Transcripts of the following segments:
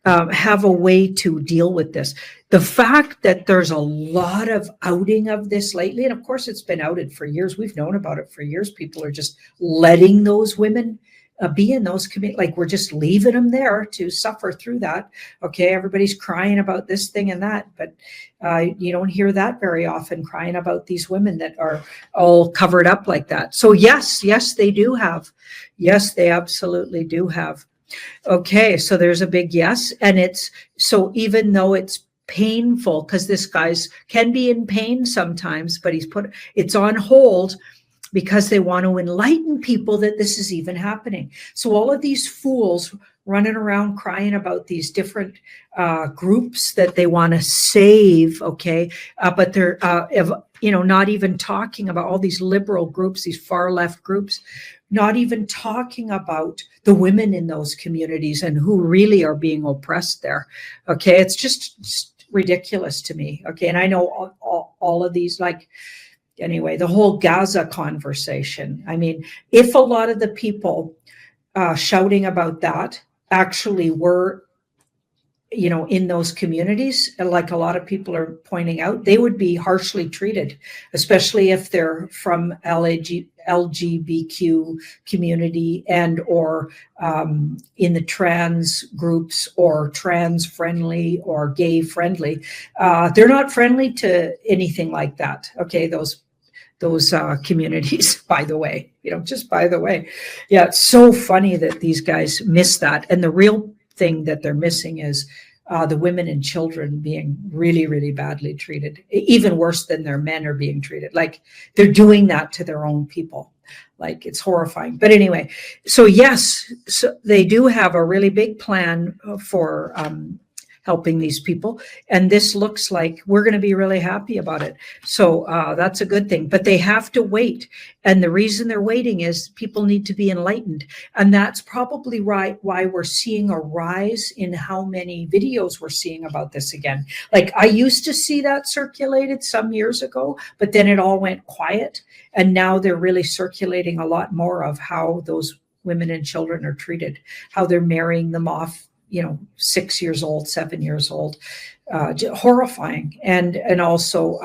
have a way to deal with this. The fact that there's a lot of outing of this lately, and of course it's been outed for years. We've known about it for years. People are just letting those women be in those communities. Like, we're just leaving them there to suffer through that. Okay, everybody's crying about this thing and that, but you don't hear that very often, crying about these women that are all covered up like that. So yes, they do have. Yes, they absolutely do have. Okay, so there's a big yes. And it's, so even though it's painful, because this guy's can be in pain sometimes, but it's on hold because they want to enlighten people that this is even happening. So all of these fools running around crying about these different groups that they want to save, okay, but they're not even talking about all these liberal groups, these far left groups, not even talking about the women in those communities and who really are being oppressed there. Okay, it's just ridiculous to me. Okay, and I know all of these, like, anyway, the whole Gaza conversation. I mean, if a lot of the people shouting about that actually were, in those communities, like a lot of people are pointing out, they would be harshly treated, especially if they're from LGBTQ community and or in the trans groups or trans friendly or gay friendly. They're not friendly to anything like that. Okay, those communities, by the way, just by the way. Yeah, it's so funny that these guys miss that. And the real thing that they're missing is the women and children being really, really badly treated, even worse than their men are being treated. Like, they're doing that to their own people. Like, it's horrifying. But anyway, so yes, so they do have a really big plan for helping these people. And this looks like we're going to be really happy about it. So that's a good thing. But they have to wait. And the reason they're waiting is people need to be enlightened. And that's probably why we're seeing a rise in how many videos we're seeing about this again. Like, I used to see that circulated some years ago, but then it all went quiet. And now they're really circulating a lot more of how those women and children are treated, how they're marrying them off 6 years old, 7 years old, horrifying. And also,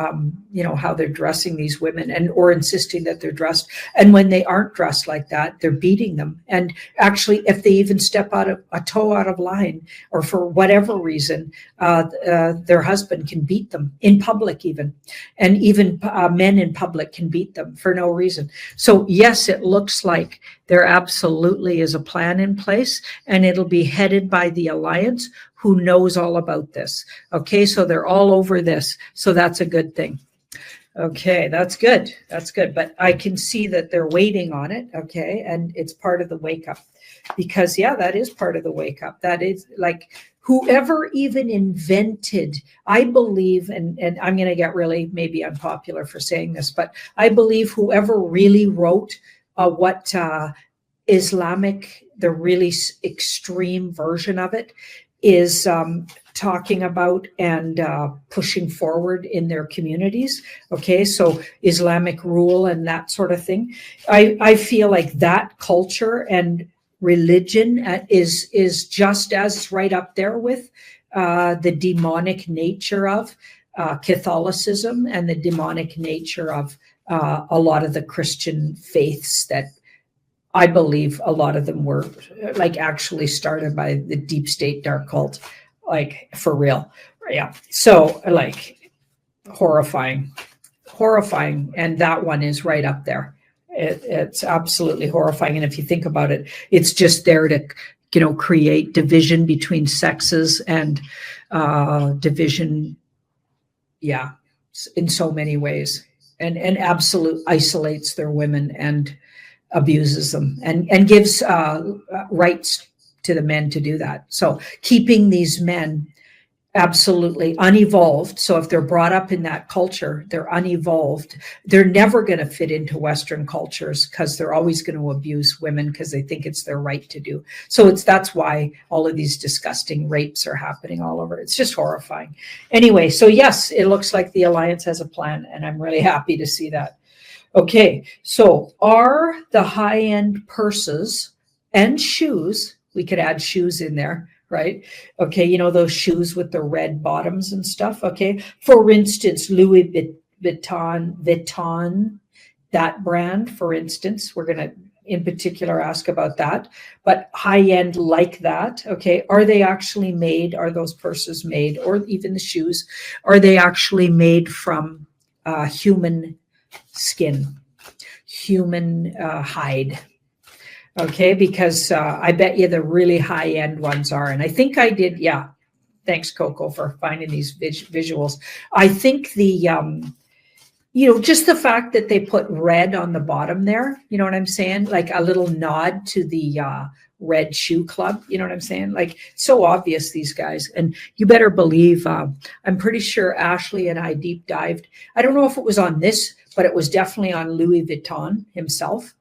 how they're dressing these women or insisting that they're dressed. And when they aren't dressed like that, they're beating them. And actually, if they even step a toe out of line, or for whatever reason, their husband can beat them in public even. And even men in public can beat them for no reason. So yes, it looks like there absolutely is a plan in place, and it'll be headed by the Alliance, who knows all about this. Okay, so they're all over this. So that's a good thing. Okay, that's good. That's good. But I can see that they're waiting on it. Okay, and it's part of the wake up. Because, yeah, that is part of the wake up. That is, like, whoever even invented, I believe, and I'm going to get really maybe unpopular for saying this, but I believe whoever really wrote what Islamic, the really extreme version of it, is talking about and pushing forward in their communities. Okay, so Islamic rule and that sort of thing. I feel like that culture and religion is just as right up there with the demonic nature of Catholicism and the demonic nature of a lot of the Christian faiths that I believe a lot of them were like actually started by the deep state dark cult, like for real. Yeah. So like horrifying. And that one is right up there. It's absolutely horrifying. And if you think about it, it's just there to, create division between sexes and division. Yeah. In so many ways, and absolute isolates their women and abuses them and gives rights to the men to do that. So keeping these men absolutely unevolved. So if they're brought up in that culture, they're unevolved. They're never going to fit into Western cultures because they're always going to abuse women because they think it's their right to do. So that's why all of these disgusting rapes are happening all over. It's just horrifying. Anyway, so yes, it looks like the Alliance has a plan, and I'm really happy to see that. Okay, so are the high-end purses and shoes, we could add shoes in there, right? Okay, you know, those shoes with the red bottoms and stuff. Okay, for instance, Louis Vuitton, that brand, for instance, we're going to in particular ask about that, but high end like that. Okay, are they actually made, are those purses made, or even the shoes, are they actually made from human skin, human hide? Okay, because I bet you the really high end ones are. And I think I did, yeah. Thanks, Coco, for finding these visuals. I think the, you know, just the fact that they put red on the bottom there, you know what I'm saying? Like a little nod to the Red Shoe Club, you know what I'm saying? Like, so obvious, these guys. And you better believe, I'm pretty sure Ashley and I deep dived. I don't know if it was on this, but it was definitely on Louis Vuitton himself.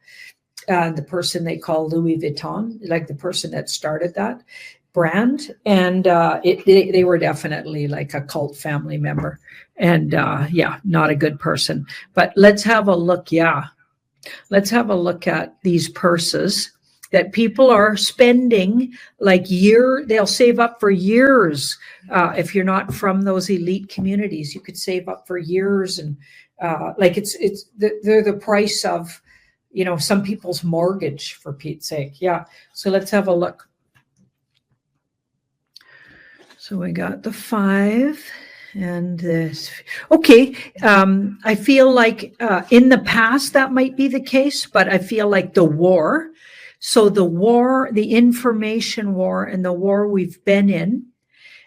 The person they call Louis Vuitton, like the person that started that brand. And they were definitely like a cult family member. And yeah, not a good person. But let's have a look. Yeah, let's have a look at these purses that people are spending like they'll save up for years. If you're not from those elite communities, you could save up for years. And like they're the price of, you know, some people's mortgage, for Pete's sake. Yeah. So let's have a look. So we got the 5 and this. Okay. I feel like in the past that might be the case, but I feel like the war. So the war, the information war and the war we've been in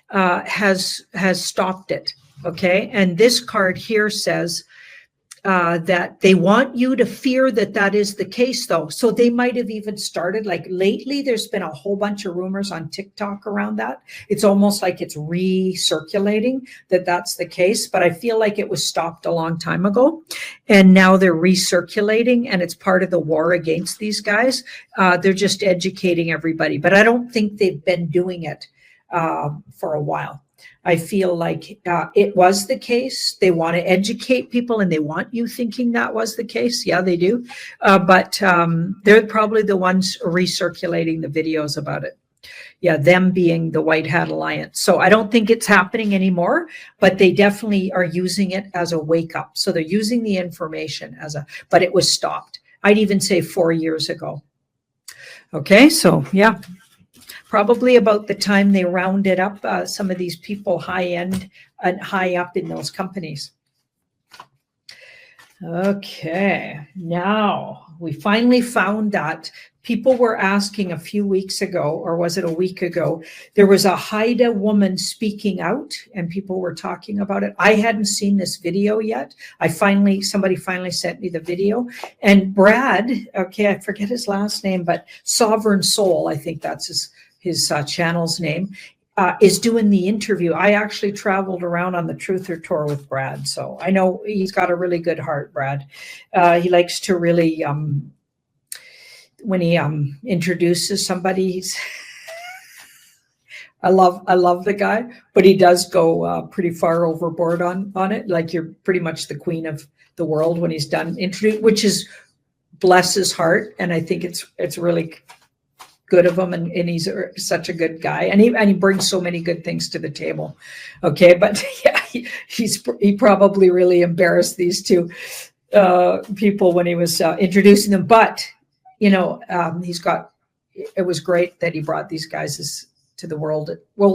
has stopped it. Okay. And this card here says, that they want you to fear that is the case, though. So they might have even started, like lately, there's been a whole bunch of rumors on TikTok around that. It's almost like it's recirculating that's the case, but I feel like it was stopped a long time ago. And now they're recirculating, and it's part of the war against these guys. They're just educating everybody, but I don't think they've been doing it for a while. I feel like it was the case. They want to educate people and they want you thinking that was the case. Yeah, they do. But they're probably the ones recirculating the videos about it. Yeah, them being the White Hat Alliance. So I don't think it's happening anymore, but they definitely are using it as a wake up. So they're using the information but it was stopped. I'd even say 4 years ago. Okay, so yeah. Probably about the time they rounded up some of these people high end and high up in those companies. Okay, now we finally found that people were asking a few weeks ago, or was it a week ago, there was a Haida woman speaking out and people were talking about it. I hadn't seen this video yet. Somebody finally sent me the video. And Brad, okay, I forget his last name, but Sovereign Soul, I think that's his channel's name, is doing the interview. I actually traveled around on the Truther Tour with Brad, so I know he's got a really good heart, Brad. He likes to really, when he introduces somebody, I love the guy, but he does go pretty far overboard on it. Like, you're pretty much the queen of the world when he's done introduce, which is bless his heart, and I think it's really good of him, and he's such a good guy, and he brings so many good things to the table. Okay, but yeah, he probably really embarrassed these two people when he was introducing them. But you know, it was great that he brought these guys to the world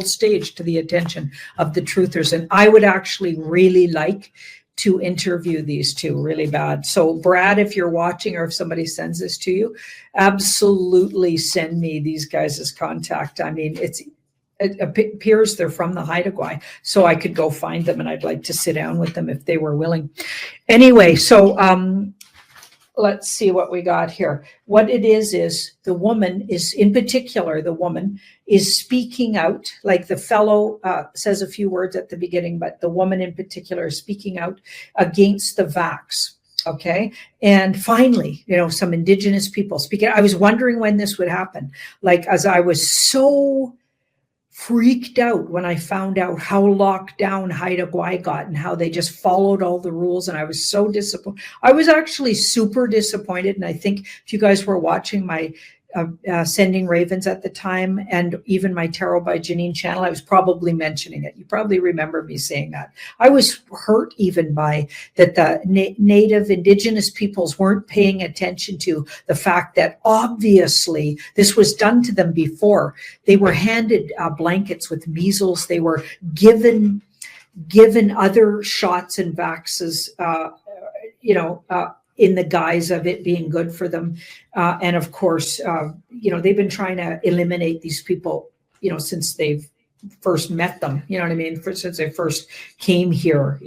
stage, to the attention of the truthers, and I would actually really like to interview these two really bad. So Brad, if you're watching, or if somebody sends this to you, absolutely send me these guys' contact. I mean, it appears they're from the Haida Gwaii, so I could go find them, and I'd like to sit down with them if they were willing. Anyway, so let's see what we got here. What it is the woman is, in particular, the woman is speaking out, like the fellow says a few words at the beginning, but the woman in particular is speaking out against the vax. Okay. And finally, you know, some Indigenous people speaking. I was wondering when this would happen. Like, as I was so freaked out when I found out how locked down Haida Gwaii got and how they just followed all the rules. And I was so disappointed. I was actually super disappointed. And I think if you guys were watching my Sending Ravens at the time, and even my Tarot by Janine channel, I was probably mentioning it. You probably remember me saying that. I was hurt even by that the native indigenous peoples weren't paying attention to the fact that obviously this was done to them before. They were handed blankets with measles. They were given other shots and vaxes, in the guise of it being good for them. And of course, they've been trying to eliminate these people, since they've first met them, you know what I mean? Since they first came here,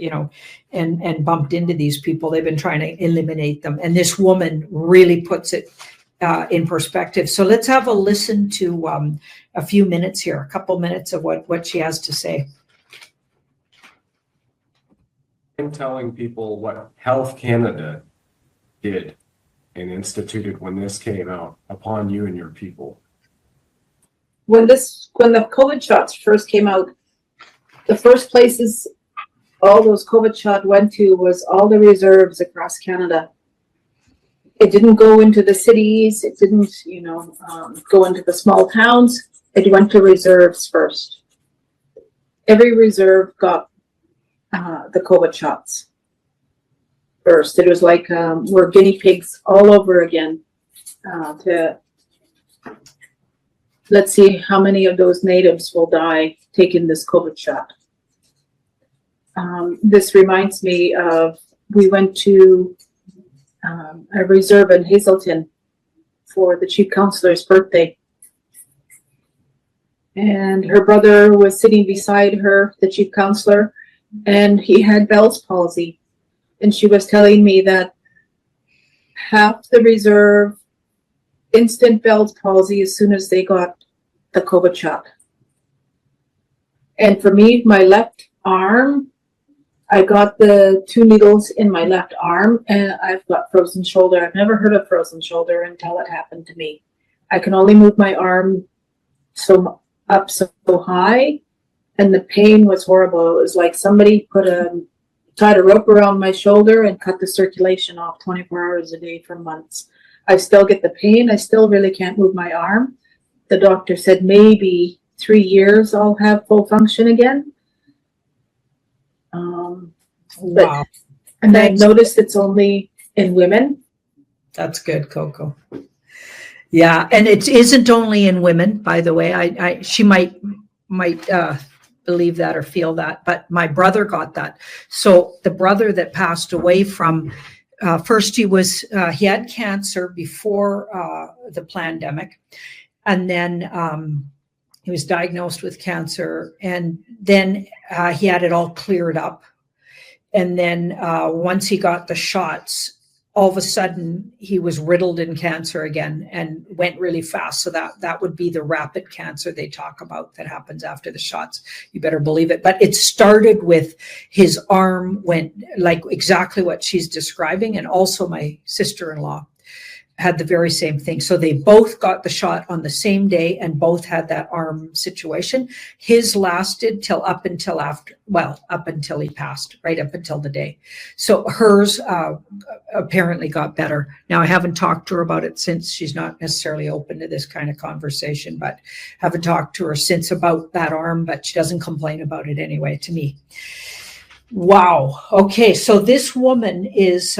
and bumped into these people, they've been trying to eliminate them. And this woman really puts it in perspective. So let's have a listen to a few minutes here, a couple minutes of what she has to say. I'm telling people what Health Canada did and instituted when this came out upon you and your people. When the COVID shots first came out, the first places all those COVID shots went to was all the reserves across Canada. It didn't go into the cities. It didn't, go into the small towns. It went to reserves first. Every reserve got the COVID shots first. It was like we're guinea pigs all over again to let's see how many of those natives will die taking this COVID shot. This reminds me of, we went to a reserve in Hazelton for the chief counselor's birthday. And her brother was sitting beside her, the chief counselor, and he had Bell's palsy. And she was telling me that half the reserve instant Bell's palsy as soon as they got the COVID shot. And for me, my left arm, I got the 2 needles in my left arm, and I've got frozen shoulder. I've never heard of frozen shoulder until it happened to me. I can only move my arm so high, and the pain was horrible. It was like somebody tied a rope around my shoulder and cut the circulation off 24 hours a day for months. I still get the pain. I still really can't move my arm. The doctor said maybe 3 years I'll have full function again. Wow. And I noticed it's only in women. That's good, Coco. Yeah, and it isn't only in women, by the way. She might believe that or feel that, but my brother got that. So the brother that passed away from first, he had cancer before the pandemic, and then he was diagnosed with cancer, and then he had it all cleared up. And then once he got the shots, all of a sudden he was riddled in cancer again and went really fast. So that would be the rapid cancer they talk about that happens after the shots. You better believe it. But it started with his arm went like exactly what she's describing. And also my sister-in-law had the very same thing. So they both got the shot on the same day and both had that arm situation. His lasted up until he passed, right up until the day. So hers apparently got better. Now, I haven't talked to her about it since. She's not necessarily open to this kind of conversation, but haven't talked to her since about that arm, but she doesn't complain about it anyway to me. Wow. Okay. So this woman is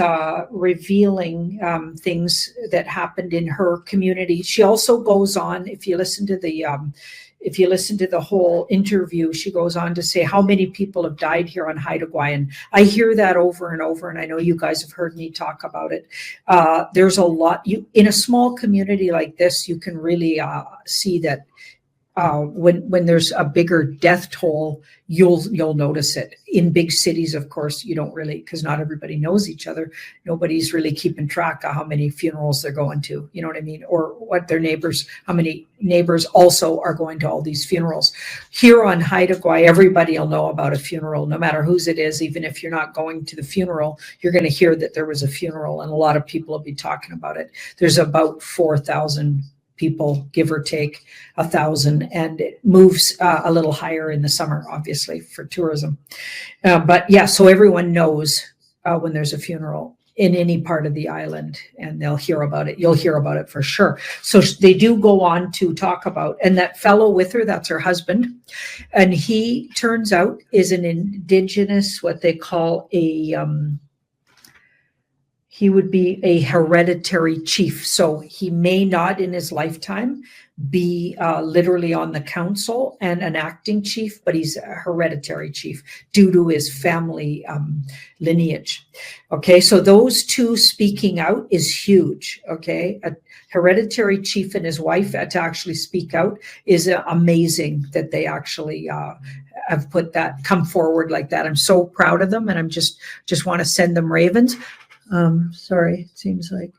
revealing things that happened in her community. She also goes on, if you listen to the whole interview, she goes on to say how many people have died here on Haida Gwaii. And I hear that over and over, and I know you guys have heard me talk about it. There's a lot. In a small community like this, you can really see that when there's a bigger death toll, you'll notice it. In big cities, of course, you don't really, because not everybody knows each other. Nobody's really keeping track of how many funerals they're going to, you know what I mean? Or what their neighbors, how many neighbors also are going to all these funerals. Here on Haida Gwaii, everybody will know about a funeral, no matter whose it is. Even if you're not going to the funeral, you're going to hear that there was a funeral, and a lot of people will be talking about it. There's about 4,000 people, give or take 1,000, and it moves a little higher in the summer, obviously, for tourism. But yeah, so everyone knows when there's a funeral in any part of the island, and they'll hear about it. You'll hear about it for sure. So they do go on to talk about, and that fellow with her, that's her husband, and he turns out is an Indigenous, what they call a he would be a hereditary chief. So he may not in his lifetime be literally on the council and an acting chief, but he's a hereditary chief due to his family lineage. Okay, so those two speaking out is huge. Okay, a hereditary chief and his wife to actually speak out is amazing that they actually have come forward like that. I'm so proud of them, and I'm just want to send them ravens. Sorry, it seems like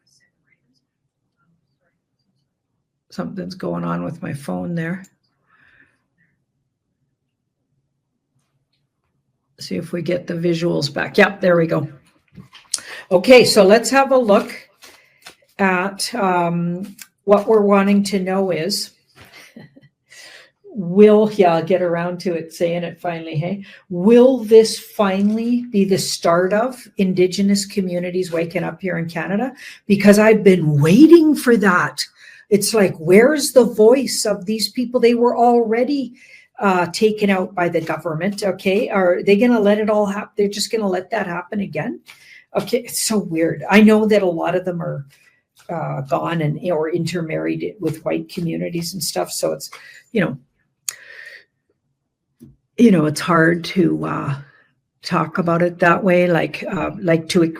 something's going on with my phone there. See if we get the visuals back. Yep, there we go. Okay, so let's have a look at what we're wanting to know is, I'll get around to it, saying it finally, hey? Will this finally be the start of Indigenous communities waking up here in Canada? Because I've been waiting for that. It's like, where's the voice of these people? They were already taken out by the government, okay? Are they going to let it all happen? They're just going to let that happen again? Okay, it's so weird. I know that a lot of them are gone or intermarried with white communities and stuff, so it's, it's hard to talk about it that way.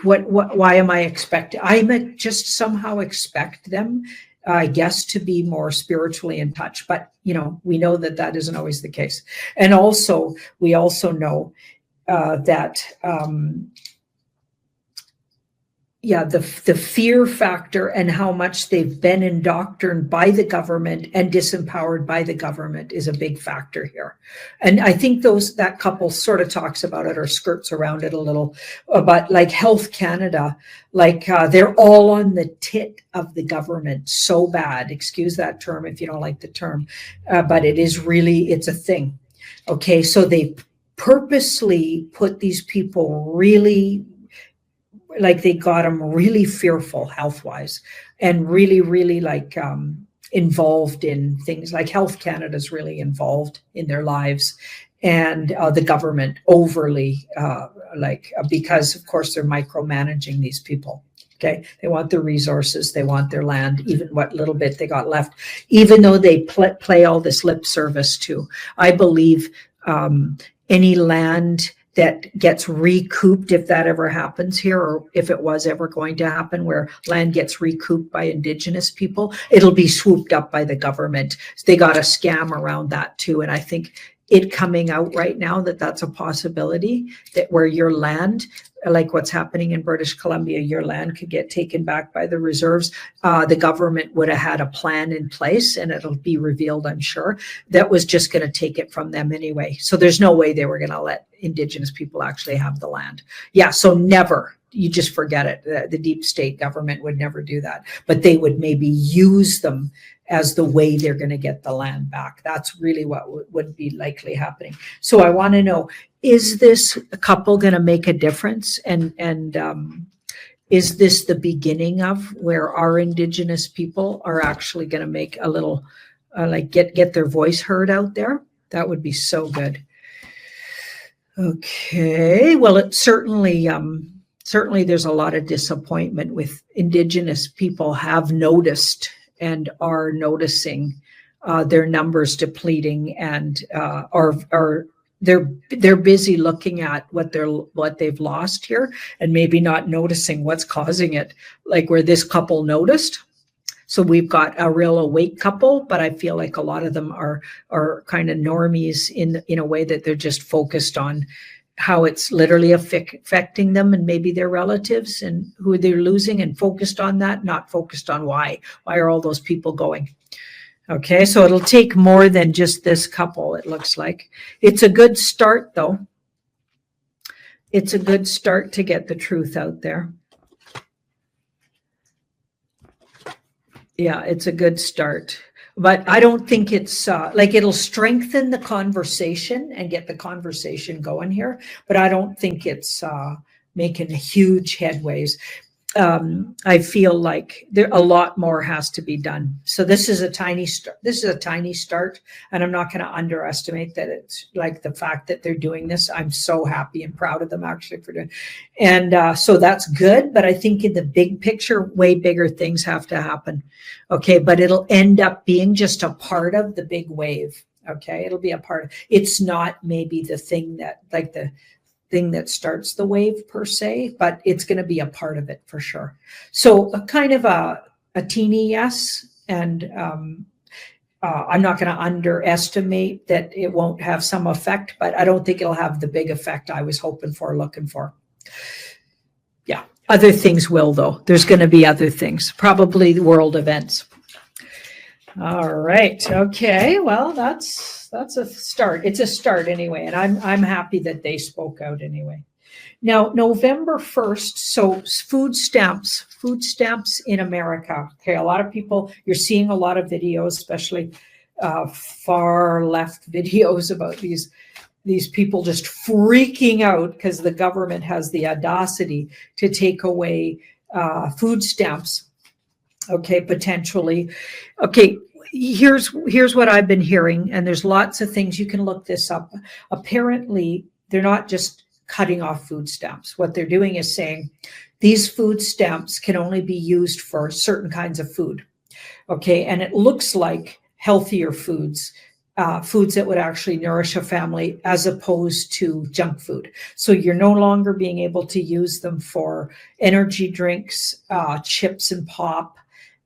Why am I expecting? Just somehow expect them, I guess, to be more spiritually in touch. But, we know that isn't always the case. And also, we also know that, the fear factor and how much they've been indoctrined by the government and disempowered by the government is a big factor here. And I think that couple sort of talks about it or skirts around it a little, but like Health Canada, they're all on the tit of the government so bad. Excuse that term if you don't like the term, but it's a thing. Okay, so they purposely put these people really, they got them really fearful health-wise and really, really involved in things like Health Canada's really involved in their lives, and the government overly, because of course they're micromanaging these people. Okay, they want their resources, they want their land, even what little bit they got left, even though they play all this lip service to. I believe any land that gets recouped, if that ever happens here, or if it was ever going to happen, where land gets recouped by Indigenous people, it'll be swooped up by the government. They got a scam around that too. And I think it coming out right now that's a possibility, that where your land, like what's happening in British Columbia, your land could get taken back by the reserves. The government would have had a plan in place, and it'll be revealed, I'm sure, that was just going to take it from them anyway. So there's no way they were going to let Indigenous people actually have the land. Yeah, so never. You just forget it. The deep state government would never do that, but they would maybe use them as the way they're going to get the land back. That's really what would be likely happening. So I want to know, is this couple going to make a difference? And is this the beginning of where our Indigenous people are actually going to make a little, get their voice heard out there? That would be so good. Okay, well, it certainly there's a lot of disappointment with Indigenous people have noticed and are noticing their numbers depleting, and they're busy looking at what they've lost here and maybe not noticing what's causing it, like where this couple noticed. So we've got a real awake couple, but I feel like a lot of them are kind of normies in a way that they're just focused on how it's literally affecting them and maybe their relatives and who they're losing, and focused on that, not focused on why are all those people going. Okay, so it'll take more than just this couple, it looks like. It's a good start, though. It's a good start to get the truth out there. Yeah, it's a good start. But I don't think it's it'll strengthen the conversation and get the conversation going here. But I don't think it's making huge headways. I feel like a lot more has to be done. So this is a tiny start. This is a tiny start, and I'm not going to underestimate that. It's like the fact that they're doing this. I'm so happy and proud of them actually for doing, and so that's good. But I think in the big picture, way bigger things have to happen. Okay, but it'll end up being just a part of the big wave. Okay, it'll be a part of. It's not maybe the thing that like the thing that starts the wave per se, but it's going to be a part of it for sure. So a kind of a teeny yes, and I'm not going to underestimate that it won't have some effect, but I don't think it'll have the big effect I was hoping for, looking for. Yeah, other things will though. There's going to be other things, probably world events. All right. Okay. Well, that's a start. It's a start anyway, and I'm happy that they spoke out anyway. Now, November 1st, so food stamps in America. Okay, a lot of people, you're seeing a lot of videos, especially far left videos about these people just freaking out because the government has the audacity to take away food stamps. Okay, potentially. Okay, here's what I've been hearing, and there's lots of things. You can look this up. Apparently, they're not just cutting off food stamps. What they're doing is saying these food stamps can only be used for certain kinds of food. Okay, and it looks like healthier foods, foods that would actually nourish a family as opposed to junk food. So you're no longer being able to use them for energy drinks, chips and pop,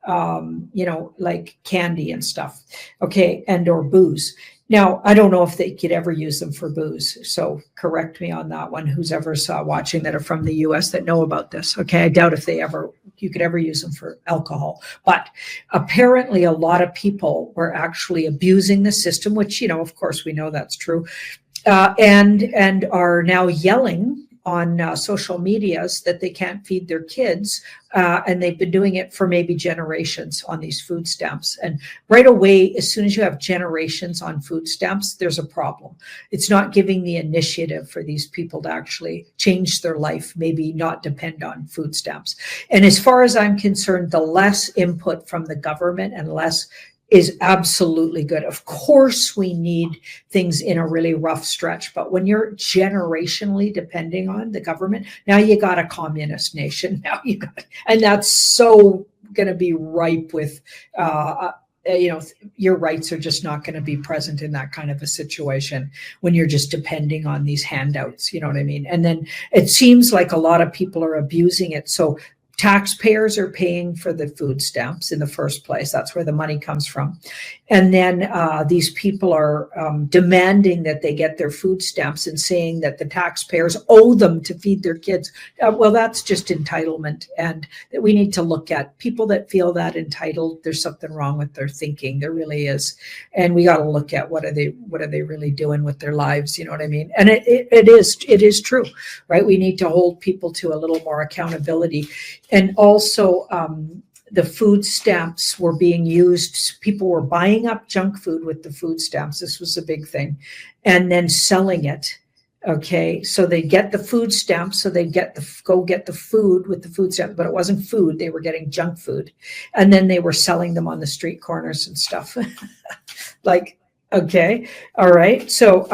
like candy and stuff. Okay, and or booze. Now, I don't know if they could ever use them for booze. So correct me on that one, who's ever watching that are from the US that know about this. Okay, I doubt if you could ever use them for alcohol. But apparently a lot of people were actually abusing the system, which, of course we know that's true, and are now yelling on social medias that they can't feed their kids, and they've been doing it for maybe generations on these food stamps. And right away, as soon as you have generations on food stamps, there's a problem. It's not giving the initiative for these people to actually change their life, maybe not depend on food stamps. And as far as I'm concerned, the less input from the government and less is absolutely good. Of course, we need things in a really rough stretch, but when you're generationally depending on the government, now you got a communist nation. And that's so going to be ripe with, your rights are just not going to be present in that kind of a situation when you're just depending on these handouts. You know what I mean? And then it seems like a lot of people are abusing it. So taxpayers are paying for the food stamps in the first place. That's where the money comes from. And then these people are demanding that they get their food stamps and saying that the taxpayers owe them to feed their kids. Well, that's just entitlement. And that we need to look at people that feel that entitled. There's something wrong with their thinking. There really is. And we got to look at what are they really doing with their lives? You know what I mean? And it is true, right? We need to hold people to a little more accountability. And also, the food stamps were being used. People were buying up junk food with the food stamps. This was a big thing. And then selling it. Okay. So they get the food stamps. So they go get the food with the food stamp, but it wasn't food. They were getting junk food. And then they were selling them on the street corners and stuff. Okay. All right. So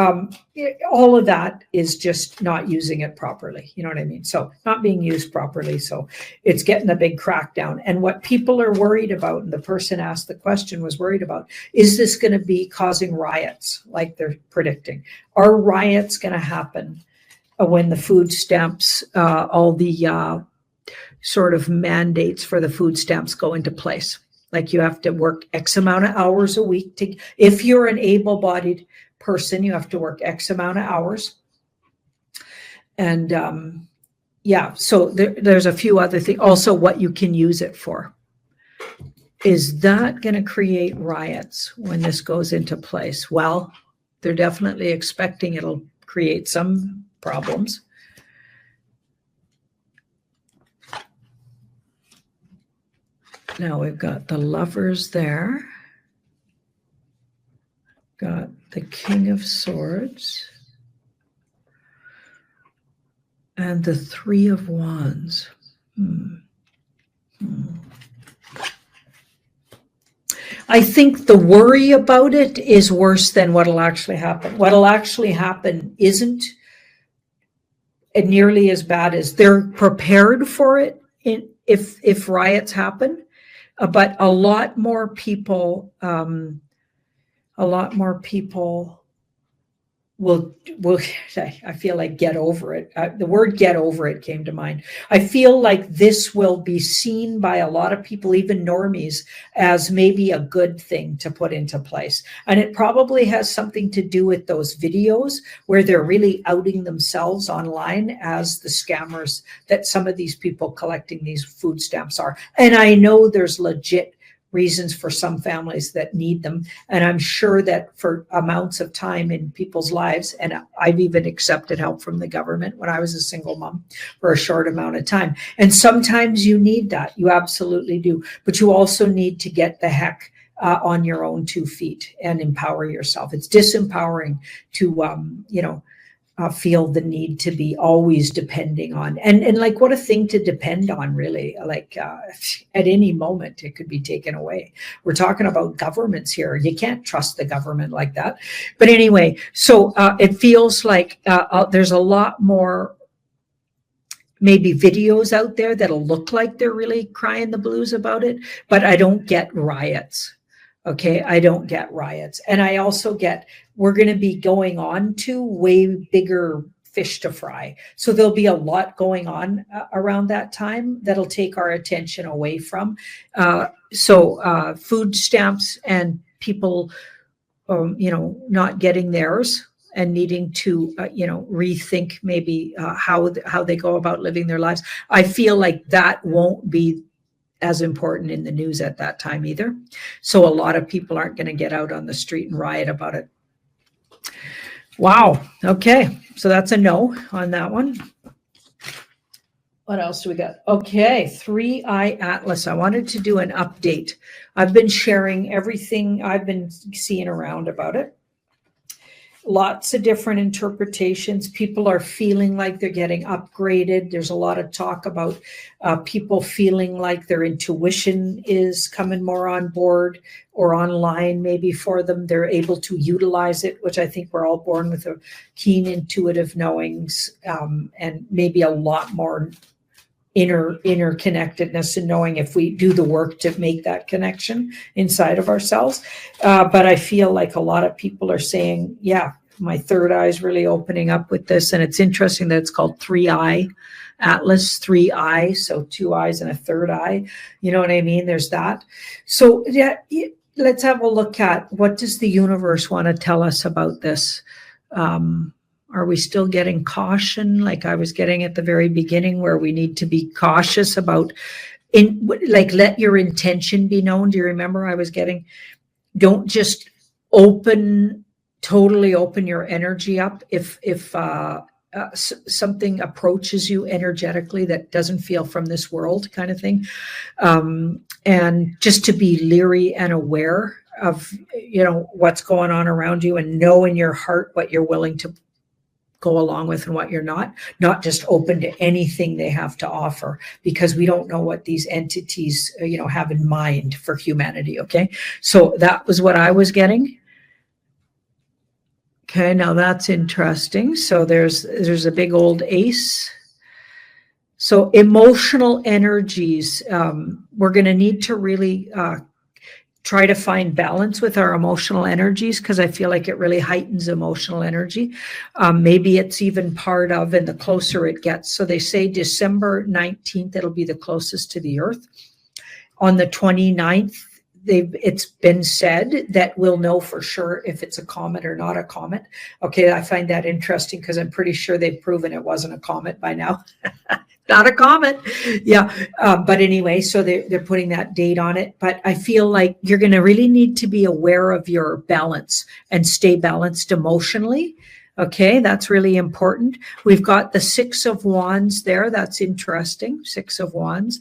all of that is just not using it properly. You know what I mean? So not being used properly. So it's getting a big crackdown. And what people are worried about, and the person asked the question was worried about, is this going to be causing riots like they're predicting? Are riots going to happen when the food stamps, all the sort of mandates for the food stamps go into place? Like you have to work X amount of hours a week if you're an able-bodied person, you have to work X amount of hours. And so there's a few other things. Also, what you can use it for. Is that going to create riots when this goes into place? Well, they're definitely expecting it'll create some problems. Now we've got the Lovers there. Got the King of Swords. And the Three of Wands. I think the worry about it is worse than what'll actually happen. What'll actually happen isn't nearly as bad as they're prepared for it if riots happen, but a lot more people will I feel like get over it. The word get over it came to mind. I feel like this will be seen by a lot of people, even normies, as maybe a good thing to put into place. And it probably has something to do with those videos where they're really outing themselves online as the scammers that some of these people collecting these food stamps are. And I know there's legit reasons for some families that need them. And I'm sure that for amounts of time in people's lives, and I've even accepted help from the government when I was a single mom for a short amount of time. And sometimes you need that. You absolutely do. But you also need to get the heck on your own 2 feet and empower yourself. It's disempowering to, feel the need to be always depending on, and like, what a thing to depend on, really. Like, at any moment it could be taken away. We're talking about governments here. You can't trust the government like that. But anyway, so it feels like there's a lot more maybe videos out there that'll look like they're really crying the blues about it, but I don't get riots. Okay, I don't get riots. And I also get, we're going to be going on to way bigger fish to fry. So there'll be a lot going on around that time that'll take our attention away from. Food stamps and people, not getting theirs and needing to, rethink maybe how they go about living their lives. I feel like that won't be as important in the news at that time either. So a lot of people aren't going to get out on the street and riot about it. Wow. Okay. So that's a no on that one. What else do we got? Okay. 3i Atlas. I wanted to do an update. I've been sharing everything I've been seeing around about it. Lots of different interpretations. People are feeling like they're getting upgraded. There's a lot of talk about people feeling like their intuition is coming more on board or online maybe for them. They're able to utilize it, which I think we're all born with a keen intuitive knowings, and maybe a lot more inner connectedness and knowing if we do the work to make that connection inside of ourselves. But I feel like a lot of people are saying, yeah, my third eye is really opening up with this. And it's interesting that it's called 3i Atlas, 3i. So 2 eyes and a third eye. You know what I mean? There's that. So yeah, let's have a look at, what does the universe want to tell us about this? Are we still getting caution like I was getting at the very beginning, where we need to be cautious about, let your intention be known? Do you remember I was getting, don't just totally open your energy up if something approaches you energetically that doesn't feel from this world, kind of thing. And just to be leery and aware of, what's going on around you, and know in your heart what you're willing to go along with and what you're not just open to anything they have to offer, because we don't know what these entities, have in mind for humanity. Okay. So that was what I was getting. Okay. Now that's interesting. So there's a big old ace. So emotional energies, we're going to need to really, try to find balance with our emotional energies, because I feel like it really heightens emotional energy. Maybe it's even part of, and the closer it gets. So they say December 19th, it'll be the closest to the Earth. On the 29th, it's been said that we'll know for sure if it's a comet or not a comet. Okay, I find that interesting because I'm pretty sure they've proven it wasn't a comet by now. Not a comet. Yeah. But anyway, so they're putting that date on it. But I feel like you're going to really need to be aware of your balance and stay balanced emotionally. Okay, that's really important. We've got the 6 of Wands there. That's interesting. 6 of Wands.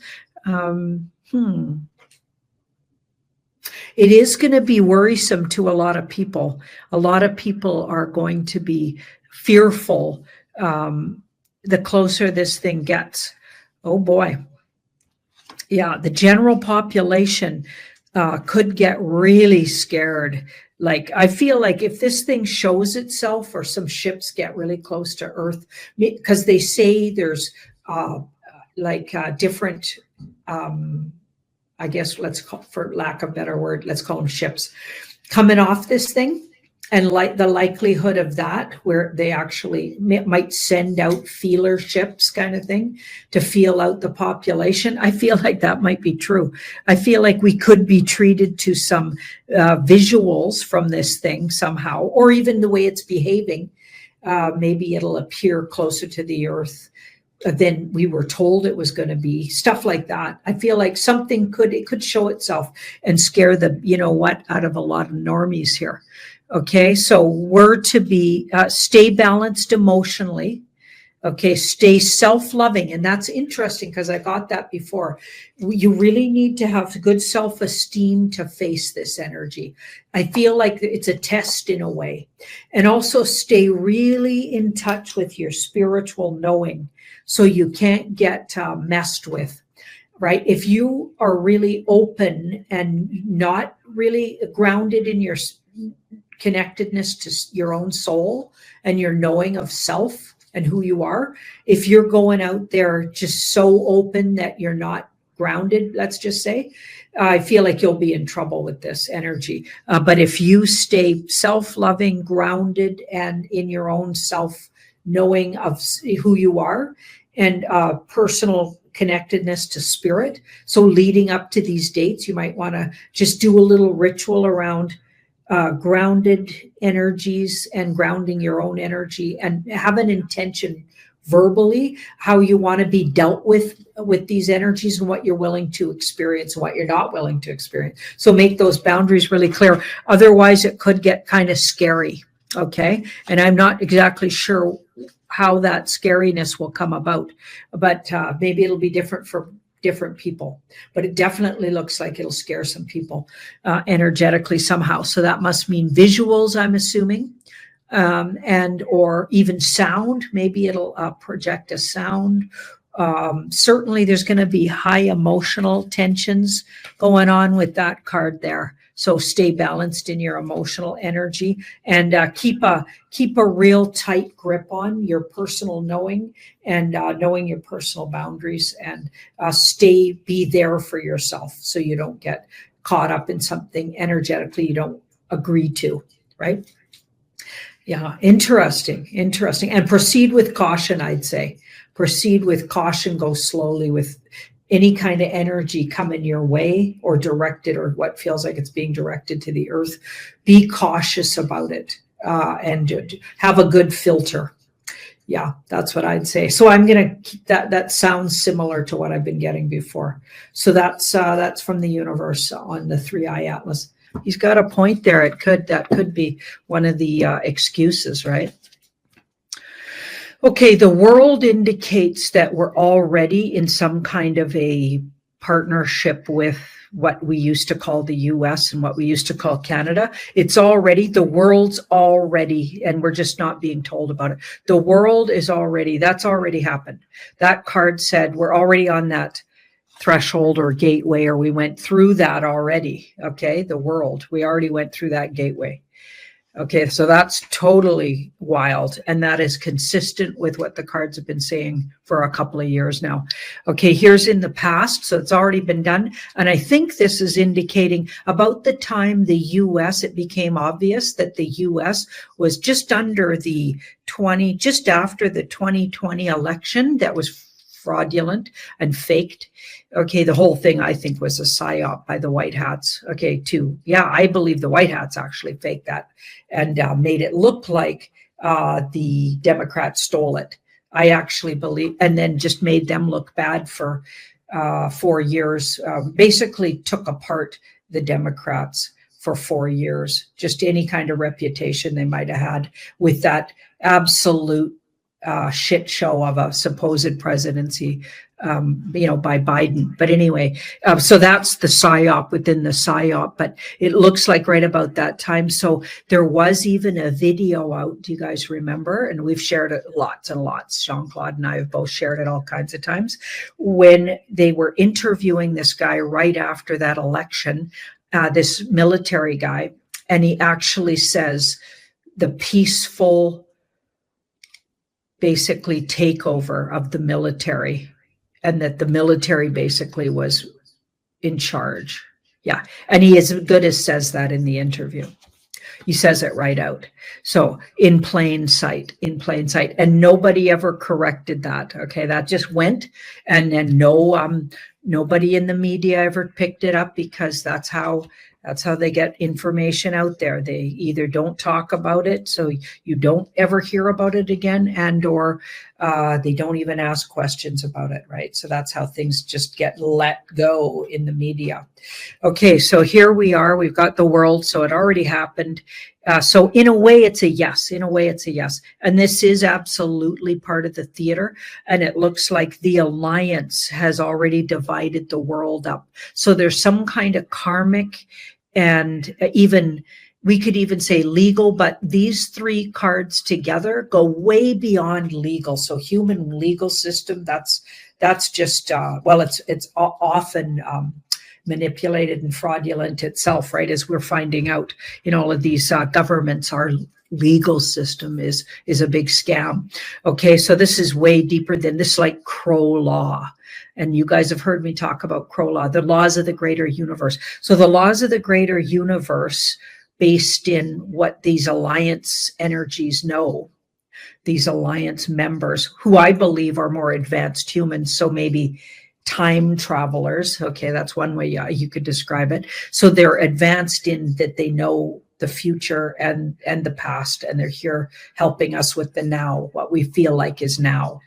It is going to be worrisome to a lot of people. A lot of people are going to be fearful the closer this thing gets. Oh boy. Yeah, the general population could get really scared. Like, I feel like if this thing shows itself or some ships get really close to Earth, because they say there's different, I guess let's call, for lack of a better word, let's call them ships, coming off this thing. And like the likelihood of that, where they actually might send out feeler ships kind of thing to feel out the population. I feel like that might be true. I feel like we could be treated to some visuals from this thing somehow, or even the way it's behaving. Maybe it'll appear closer to the Earth than we were told it was going to be, stuff like that. I feel like something could show itself and scare the, out of a lot of normies here. Okay, so we're to be, stay balanced emotionally. Okay, stay self-loving. And that's interesting because I got that before. You really need to have good self-esteem to face this energy. I feel like it's a test in a way. And also stay really in touch with your spiritual knowing so you can't get messed with. Right? If you are really open and not really grounded in your connectedness to your own soul and your knowing of self and who you are, if you're going out there just so open that you're not grounded, let's just say, I feel like you'll be in trouble with this energy. But if you stay self-loving, grounded, and in your own self knowing of who you are and personal connectedness to spirit, so leading up to these dates, you might want to just do a little ritual around grounded energies and grounding your own energy, and have an intention verbally how you want to be dealt with these energies and what you're willing to experience and what you're not willing to experience. So make those boundaries really clear. Otherwise, it could get kind of scary. Okay. And I'm not exactly sure how that scariness will come about, but maybe it'll be different for different people, but it definitely looks like it'll scare some people energetically somehow. So that must mean visuals, I'm assuming, and or even sound. Maybe it'll project a sound. Certainly there's going to be high emotional tensions going on with that card there. So stay balanced in your emotional energy and keep a real tight grip on your personal knowing and knowing your personal boundaries, and be there for yourself so you don't get caught up in something energetically you don't agree to, right? Yeah, interesting. And proceed with caution, I'd say. Proceed with caution, go slowly with any kind of energy coming your way or directed, or what feels like it's being directed to the Earth. Be cautious about it and have a good filter. Yeah, that's what I'd say. So I'm going to keep that. That sounds similar to what I've been getting before. So that's from the universe on the 3-eye atlas. He's got a point there. That could be one of the excuses, right? Okay, the world indicates that we're already in some kind of a partnership with what we used to call the US and what we used to call Canada. The world's already, and we're just not being told about it. The world is already, that's already happened. That card said we're already on that threshold or gateway, or we went through that already. Okay, the world, we already went through that gateway. Okay, so that's totally wild. And that is consistent with what the cards have been saying for a couple of years now. Okay, here's in the past. So it's already been done. And I think this is indicating about the time the US, it became obvious that the US was just after the 2020 election that was fraudulent and faked. Okay, the whole thing, I think, was a psyop by the White Hats. Okay, I believe the White Hats actually faked that and made it look like the Democrats stole it. I actually believe, and then just made them look bad for 4 years, basically took apart the Democrats for 4 years, just any kind of reputation they might have had with that absolute shit show of a supposed presidency by Biden. But anyway, so that's the PSYOP within the PSYOP, but it looks like right about that time. So there was even a video out, do you guys remember? And we've shared it lots and lots. Jean-Claude and I have both shared it all kinds of times, when they were interviewing this guy right after that election, this military guy, and he actually says the peaceful, basically, takeover of the military, and that the military basically was in charge. Yeah. And he as good as says that in the interview. He says it right out. So in plain sight. And nobody ever corrected that. Okay. That just went, and then nobody in the media ever picked it up, because that's how they get information out there. They either don't talk about it, so you don't ever hear about it again, and or they don't even ask questions about it, right? So that's how things just get let go in the media. Okay, so here we are. We've got the world, so it already happened. So in a way, it's a yes. And this is absolutely part of the theater. And it looks like the alliance has already divided the world up. So there's some kind of karmic, and even, we could even say legal, but these three cards together go way beyond legal. So human legal system, that's just, it's often manipulated and fraudulent itself, right? As we're finding out in all of these governments, our legal system is a big scam. Okay, so this is way deeper than this, like Crow law. And you guys have heard me talk about Crow law, the laws of the greater universe. So the laws of the greater universe, based in what these alliance energies know, these alliance members, who I believe are more advanced humans, so maybe time travelers. Okay, that's one way you could describe it. So they're advanced in that they know the future and the past, and they're here helping us with the now, what we feel like is now.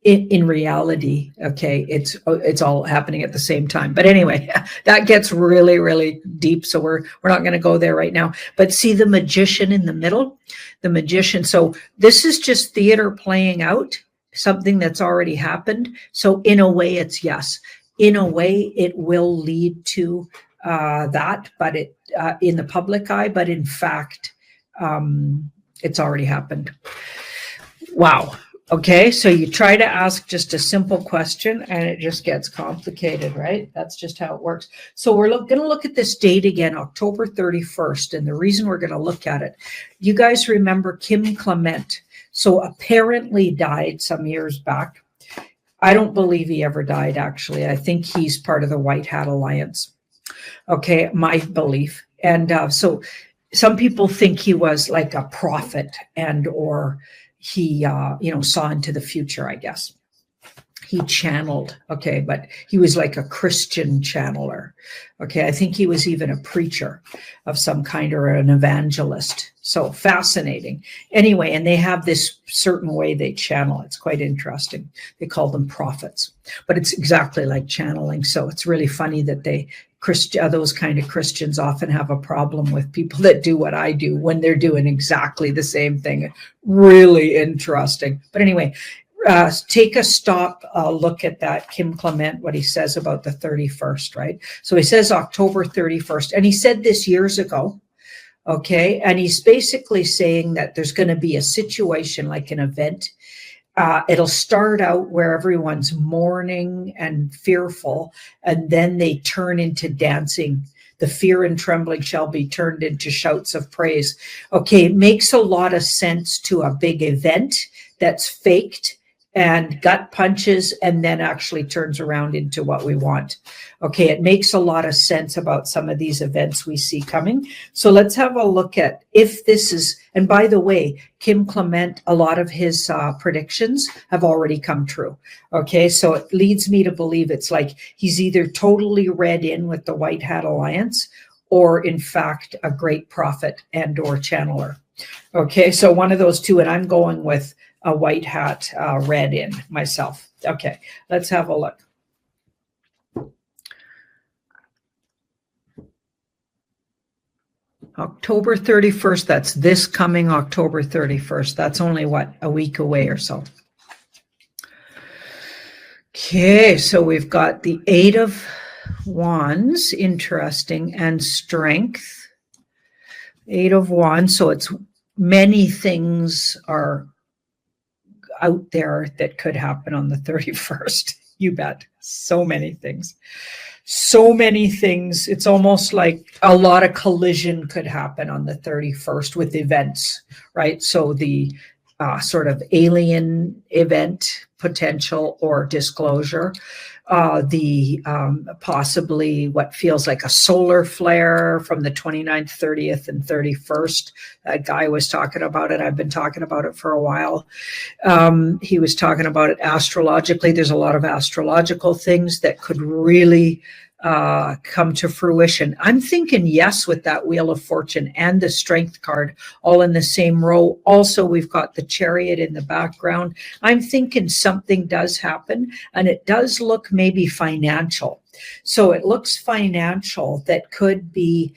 In reality, okay, it's all happening at the same time. But anyway, that gets really, really deep, so we're not going to go there right now. But see the magician in the middle, the magician. So this is just theater playing out, something that's already happened. So in a way, it's yes. In a way, it will lead to that, but it in the public eye. But in fact, it's already happened. Wow. Okay, so you try to ask just a simple question and it just gets complicated, right? That's just how it works. So we're going to look at this date again, October 31st. And the reason we're going to look at it, you guys remember Kim Clement. So apparently died some years back. I don't believe he ever died, actually. I think he's part of the White Hat Alliance. Okay, my belief. And so some people think he was like a prophet, and or he saw into the future, I guess. He channeled, okay, but he was like a Christian channeler. Okay, I think he was even a preacher of some kind, or an evangelist. So fascinating. Anyway, and they have this certain way they channel. It's quite interesting. They call them prophets, but it's exactly like channeling. So it's really funny that those kind of Christians often have a problem with people that do what I do when they're doing exactly the same thing. Really interesting. But anyway, take a stop, look at that Kim Clement, what he says about the 31st, right? So he says October 31st, and he said this years ago, okay? And he's basically saying that there's going to be a situation, like an event. It'll start out where everyone's mourning and fearful, and then they turn into dancing. The fear and trembling shall be turned into shouts of praise. Okay, it makes a lot of sense to a big event that's faked and gut punches, and then actually turns around into what we want. Okay, it makes a lot of sense about some of these events we see coming. So let's have a look at if this is, and by the way, Kim Clement, a lot of his predictions have already come true. Okay, so it leads me to believe it's like he's either totally read in with the White Hat Alliance, or in fact, a great prophet and or channeler. Okay, so one of those two, and I'm going with a white hat read in myself. Okay, let's have a look. October 31st, that's this coming October 31st. That's only, what, a week away or so. Okay, so we've got the Eight of Wands, interesting, and Strength. Eight of Wands, so it's many things are out there that could happen on the 31st. You bet. So many things. So many things. It's almost like a lot of collision could happen on the 31st with events, right? So the sort of alien event potential or disclosure, the possibly what feels like a solar flare from the 29th, 30th, and 31st. That guy was talking about it. I've been talking about it for a while. He was talking about it astrologically. There's a lot of astrological things that could really come to fruition. I'm thinking yes with that Wheel of Fortune and the Strength card all in the same row. Also, we've got the Chariot in the background. I'm thinking something does happen, and it does look maybe financial. So it looks financial that could be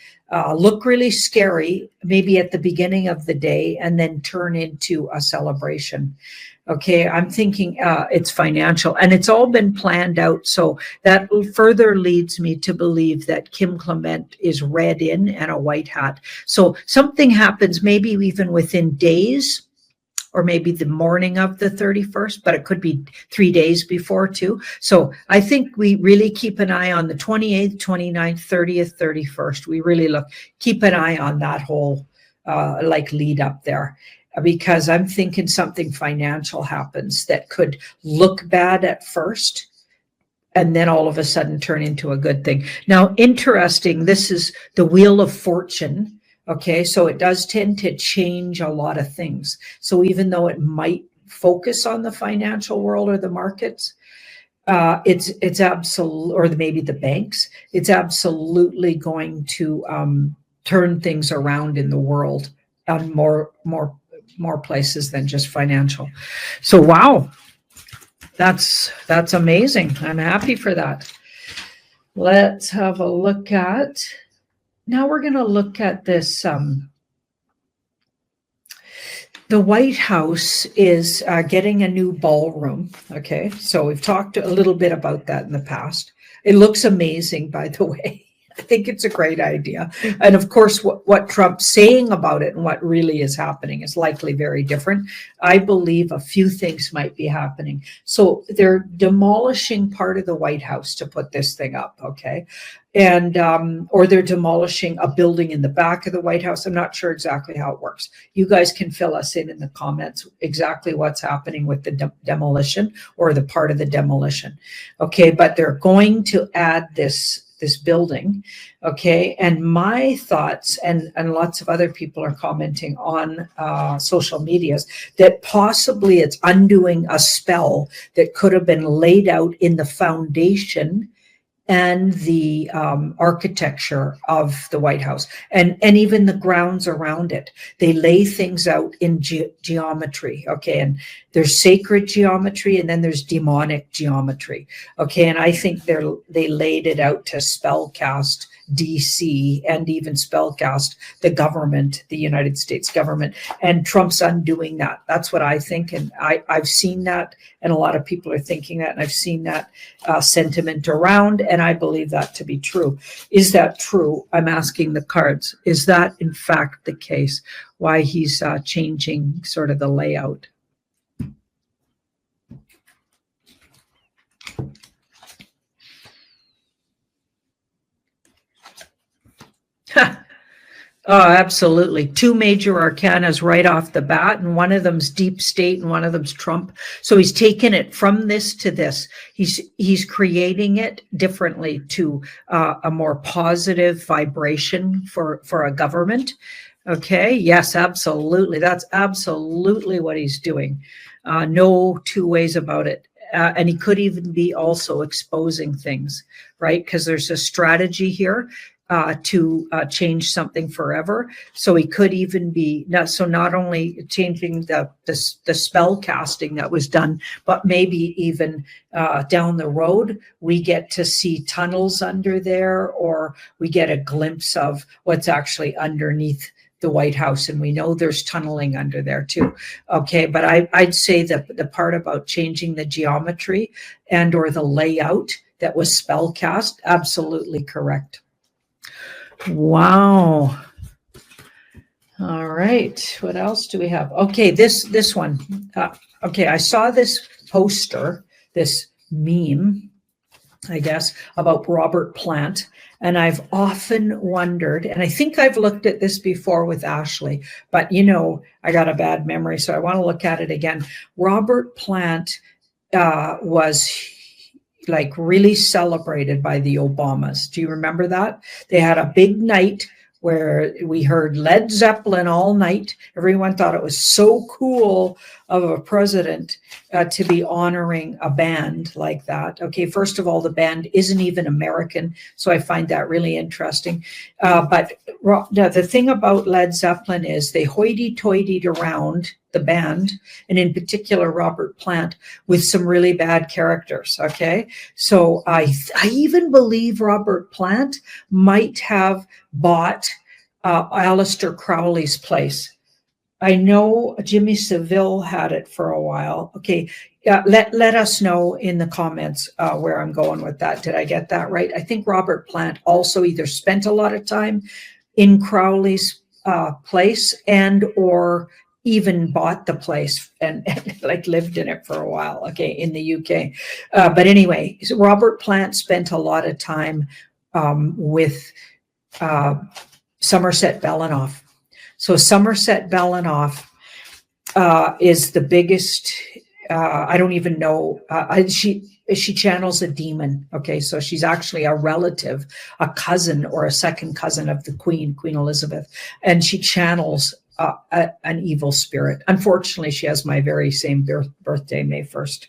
look really scary maybe at the beginning of the day and then turn into a celebration. Okay, I'm thinking it's financial, and it's all been planned out. So that further leads me to believe that Kim Clement is red in and a white hat. So something happens maybe even within days, or maybe the morning of the 31st, but it could be 3 days before too. So I think we really keep an eye on the 28th, 29th, 30th, 31st. We really keep an eye on that whole like lead up there, because I'm thinking something financial happens that could look bad at first and then all of a sudden turn into a good thing. Now, interesting, this is the Wheel of Fortune. Okay, so it does tend to change a lot of things. So even though it might focus on the financial world or the markets, it's absolute, or maybe the banks, it's absolutely going to turn things around in the world on more places than just financial. So wow, that's amazing. I'm happy for that. Let's have a look at, now we're going to look at this. The White House is getting a new ballroom. Okay, so we've talked a little bit about that in the past. It looks amazing, by the way. I think it's a great idea. And of course, what Trump's saying about it and what really is happening is likely very different. I believe a few things might be happening. So they're demolishing part of the White House to put this thing up, okay? And or they're demolishing a building in the back of the White House. I'm not sure exactly how it works. You guys can fill us in the comments exactly what's happening with the demolition or the part of the demolition. Okay, but they're going to add this building. Okay, and my thoughts, and lots of other people are commenting on social medias, that possibly it's undoing a spell that could have been laid out in the foundation and the architecture of the White House, and even the grounds around it. They lay things out in geometry, okay? And there's sacred geometry, and then there's demonic geometry, okay? And I think they laid it out to spellcast DC and even spellcast the government, the United States government, and Trump's undoing that. That's what I think, and I've seen that, and a lot of people are thinking that, and I've seen that sentiment around, and I believe that to be true. Is that true? I'm asking the cards. Is that in fact the case? Why he's changing sort of the layout? Oh, absolutely. Two major arcanas right off the bat, and one of them's deep state and one of them's Trump. So he's taken it from this to this. He's creating it differently to a more positive vibration for a government. Okay. Yes, absolutely. That's absolutely what he's doing. No two ways about it. And he could even be also exposing things, right? Because there's a strategy here to change something forever. So he could even be not only changing the spell casting that was done, but maybe even down the road we get to see tunnels under there, or we get a glimpse of what's actually underneath the White House, and we know there's tunneling under there too. Okay, but I'd say that the part about changing the geometry and or the layout that was spell cast, absolutely correct. Wow. All right, what else do we have? Okay, this one. Okay, I saw this poster, this meme, I guess, about Robert Plant. And I've often wondered, and I think I've looked at this before with Ashley, but I got a bad memory, so I want to look at it again. Robert Plant was like really celebrated by the Obamas. Do you remember that? They had a big night where we heard Led Zeppelin all night. Everyone thought it was so cool of a president to be honoring a band like that. Okay, first of all, the band isn't even American, so I find that really interesting. But the thing about Led Zeppelin is they hoity-toity'd around the band, and in particular Robert Plant, with some really bad characters. Okay, so I even believe Robert Plant might have bought Aleister Crowley's place. I know Jimmy Savile had it for a while. Okay, let us know in the comments where I'm going with that. Did I get that right? I think Robert Plant also either spent a lot of time in Crowley's place and or even bought the place and like lived in it for a while, okay, in the UK. But anyway, so Robert Plant spent a lot of time with Somerset Belanoff. So Somerset Belanoff is the biggest, I don't even know, she channels a demon. Okay, so she's actually a relative, a cousin or a second cousin of the Queen Elizabeth, and she channels an evil spirit. Unfortunately, she has my very same birthday, May 1st.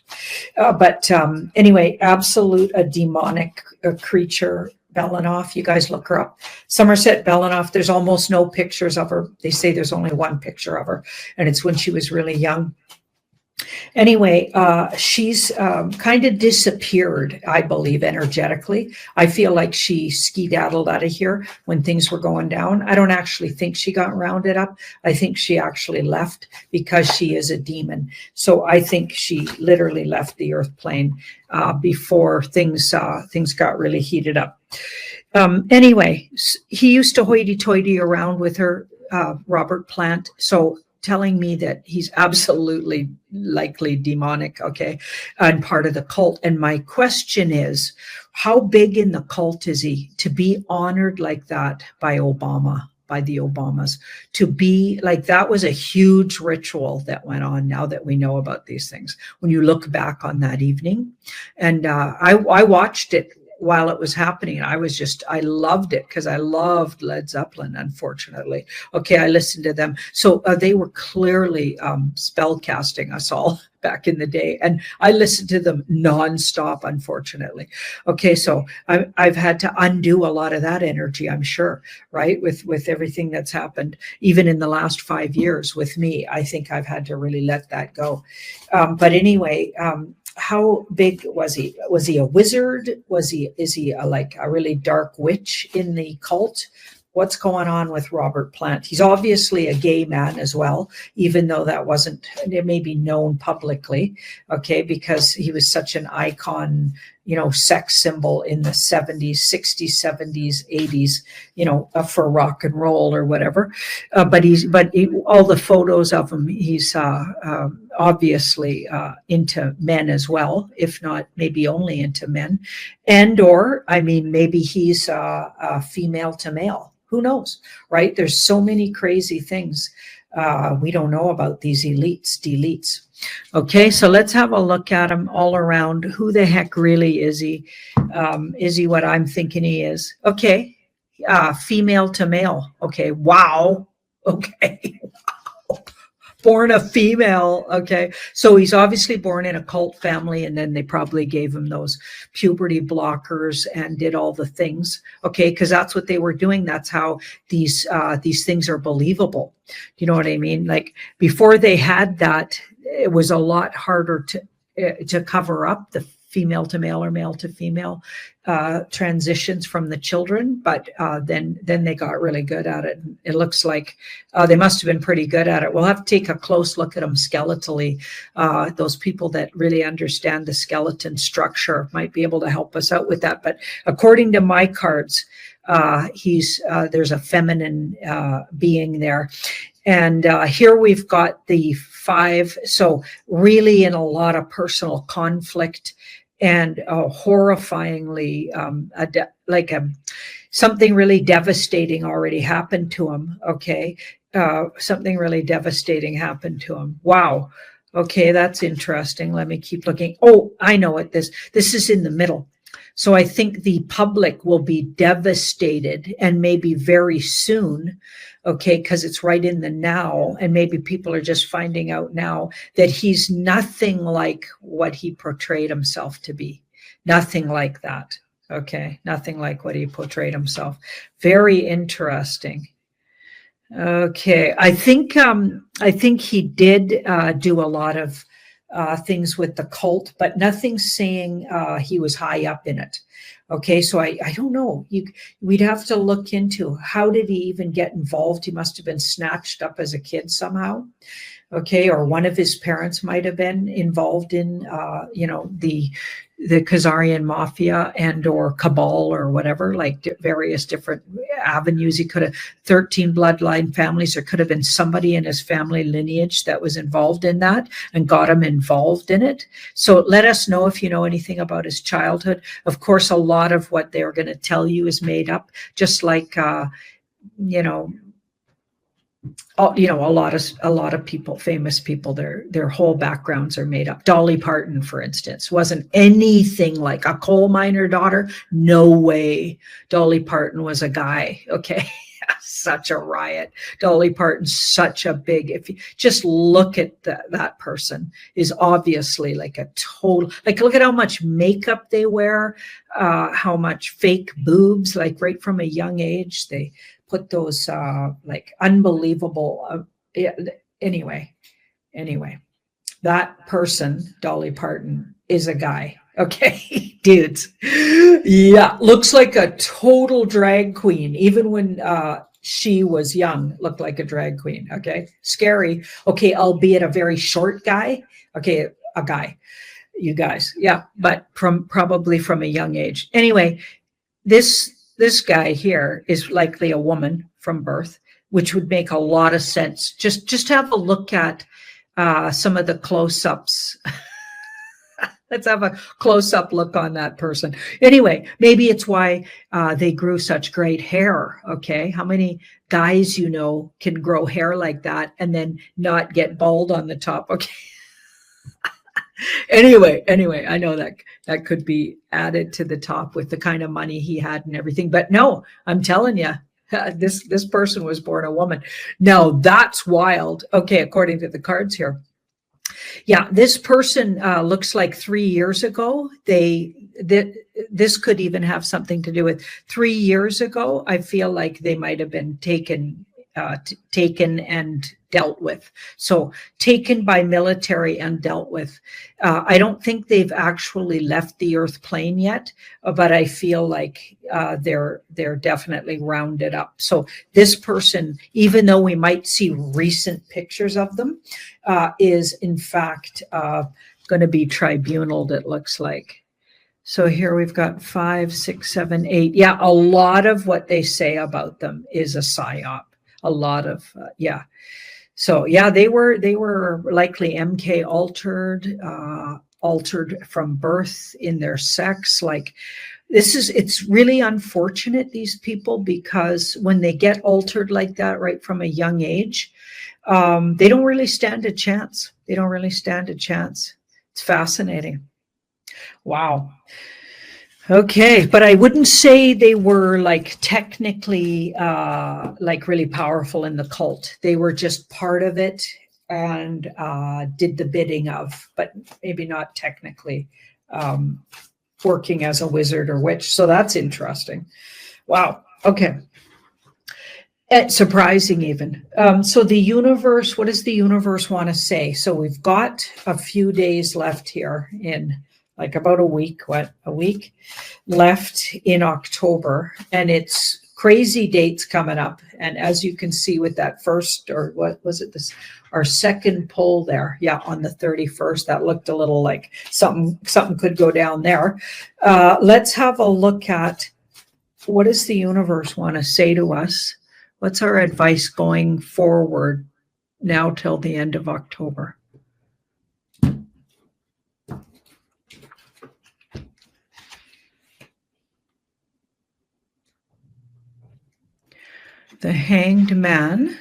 But anyway, absolute a demonic creature, Belanoff. You guys look her up. Somerset Belanoff, there's almost no pictures of her. They say there's only one picture of her, and it's when she was really young. Anyway, she's kind of disappeared, I believe, energetically. I feel like she skedaddled out of here when things were going down. I don't actually think she got rounded up. I think she actually left because she is a demon. So I think she literally left the earth plane before things got really heated up. Anyway, he used to hoity-toity around with her, Robert Plant. So telling me that he's absolutely likely demonic, okay, and part of the cult. And my question is, how big in the cult is he to be honored like that by Obama, by the Obamas, to be like that? Was a huge ritual that went on now that we know about these things. When you look back on that evening, and I watched it while it was happening. I loved it because I loved Led Zeppelin, unfortunately. Okay, I listened to them. So they were clearly spell casting us all back in the day. And I listened to them nonstop, unfortunately. Okay, so I've had to undo a lot of that energy, I'm sure, right? With everything that's happened, even in the last 5 years with me, I think I've had to really let that go. But anyway, how big was he? Was he a wizard? Is he like a really dark witch in the cult? What's going on with Robert Plant? He's obviously a gay man as well, even though that wasn't maybe known publicly, okay, because he was such an icon, sex symbol in the 70s, 60s, 70s, 80s, for rock and roll or whatever. But all the photos of him, he's obviously into men as well, if not maybe only into men, maybe he's female to male. Who knows, right? There's so many crazy things we don't know about these deletes. Okay, so let's have a look at him all around. Who the heck really is he? Is he what I'm thinking he is? Okay, female to male. Okay, wow. Okay. Born a female. Okay, so he's obviously born in a cult family, and then they probably gave him those puberty blockers and did all the things. Okay, because that's what they were doing. That's how these things are believable. You know what I mean? Like before they had that, it was a lot harder to cover up the female to male or male to female transitions from the children, but then they got really good at it. It looks like they must have been pretty good at it. We'll have to take a close look at them skeletally. Those people that really understand the skeleton structure might be able to help us out with that. But according to my cards, there's a feminine being there. And here we've got the 5. So really in a lot of personal conflict and horrifyingly, something really devastating already happened to him. Okay. Something really devastating happened to him. Wow. Okay. That's interesting. Let me keep looking. Oh, I know what this is in the middle. So I think the public will be devastated, and maybe very soon, okay, because it's right in the now, and maybe people are just finding out now that he's nothing like what he portrayed himself to be. Nothing like that, okay? Nothing like what he portrayed himself. Very interesting. Okay, I think he did do a lot of things with the cult, but nothing saying he was high up in it. Okay, so I don't know. We'd have to look into how did he even get involved. He must have been snatched up as a kid somehow. Okay, or one of his parents might have been involved in, the Khazarian mafia and or cabal or whatever, like various different avenues. He could have 13 bloodline families. There could have been somebody in his family lineage that was involved in that and got him involved in it. So let us know if you know anything about his childhood. Of course, a lot of what they're going to tell you is made up, just like, a lot of people, famous people, their whole backgrounds are made up. Dolly Parton, for instance, wasn't anything like a coal miner daughter. No way. Dolly Parton was a guy. Okay. Such a riot. Dolly Parton's such a big, if you just look at that person, is obviously like a total, like look at how much makeup they wear, how much fake boobs, like right from a young age, they put those like unbelievable. Anyway, that person, Dolly Parton, is a guy. Okay, dudes. Yeah, looks like a total drag queen. Even when she was young, looked like a drag queen. Okay, scary. Okay, albeit a very short guy. Okay, a guy. You guys, yeah, but probably from a young age. Anyway, this guy here is likely a woman from birth, which would make a lot of sense. Just have a look at some of the close-ups. Let's have a close-up look on that person. Anyway, maybe it's why they grew such great hair, okay? How many guys can grow hair like that and then not get bald on the top, okay? Anyway, I know that could be added to the top with the kind of money he had and everything. But no, I'm telling you, this person was born a woman. Now, that's wild. Okay, according to the cards here. Yeah, this person looks like 3 years ago. This could even have something to do with 3 years ago. I feel like they might have been taken and dealt with. So taken by military and dealt with. I don't think they've actually left the earth plane yet, but I feel like they're definitely rounded up. So this person, even though we might see recent pictures of them, is in fact going to be tribunaled, it looks like. So here we've got 5, 6, 7, 8. Yeah, a lot of what they say about them is a psyop. A lot of, yeah. So yeah, they were likely MK altered from birth in their sex. Like it's really unfortunate, these people, because when they get altered like that right from a young age, they don't really stand a chance. It's fascinating. Wow. Okay, but I wouldn't say they were like technically like really powerful in the cult. They were just part of it and did the bidding of, but maybe not technically working as a wizard or witch. So that's interesting. Wow. Okay. It's surprising even. So the universe, what does the universe want to say? So we've got a few days left here in like about a week left in October, and it's crazy dates coming up. And as you can see with that first, or what was it, this, our second poll there, yeah, on the 31st, that looked a little like something could go down there. Let's have a look at what does the universe want to say to us? What's our advice going forward now till the end of October? The Hanged Man.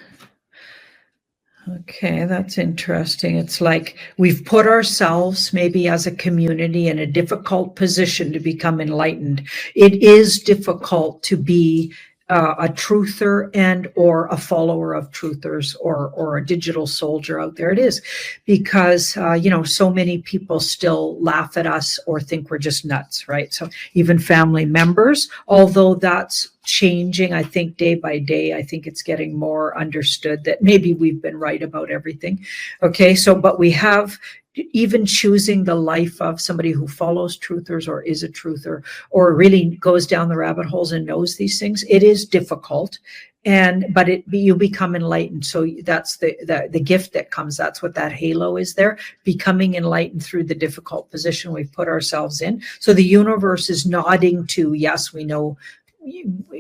Okay, that's interesting. It's like we've put ourselves maybe as a community in a difficult position to become enlightened. It is difficult to be a truther and or a follower of truthers or a digital soldier out there. It is because, so many people still laugh at us or think we're just nuts, right? So even family members, although that's changing, I think day by day, I think it's getting more understood that maybe we've been right about everything. Okay, so, but we have even choosing the life of somebody who follows truthers or is a truther or really goes down the rabbit holes and knows these things. It is difficult, but you become enlightened. So that's the gift that comes. That's what that halo is there, becoming enlightened through the difficult position we've put ourselves in. So the universe is nodding to, yes, we know,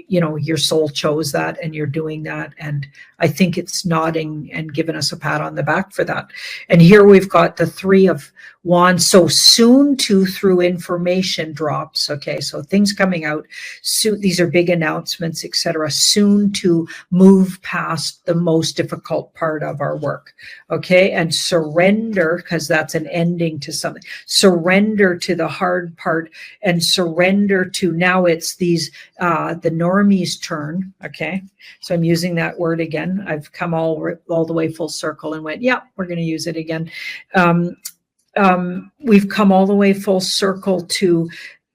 your soul chose that and you're doing that. And I think it's nodding and giving us a pat on the back for that. And here we've got the Three of Wands. So soon to, through information drops. Okay, so things coming out soon. These are big announcements, etc. Soon to move past the most difficult part of our work. Okay, and surrender, because that's an ending to something. Surrender to the hard part and surrender to, now it's these the normies turn. Okay, so I'm using that word again. I've come all the way full circle and went, yeah, we're going to use it again. We've come all the way full circle to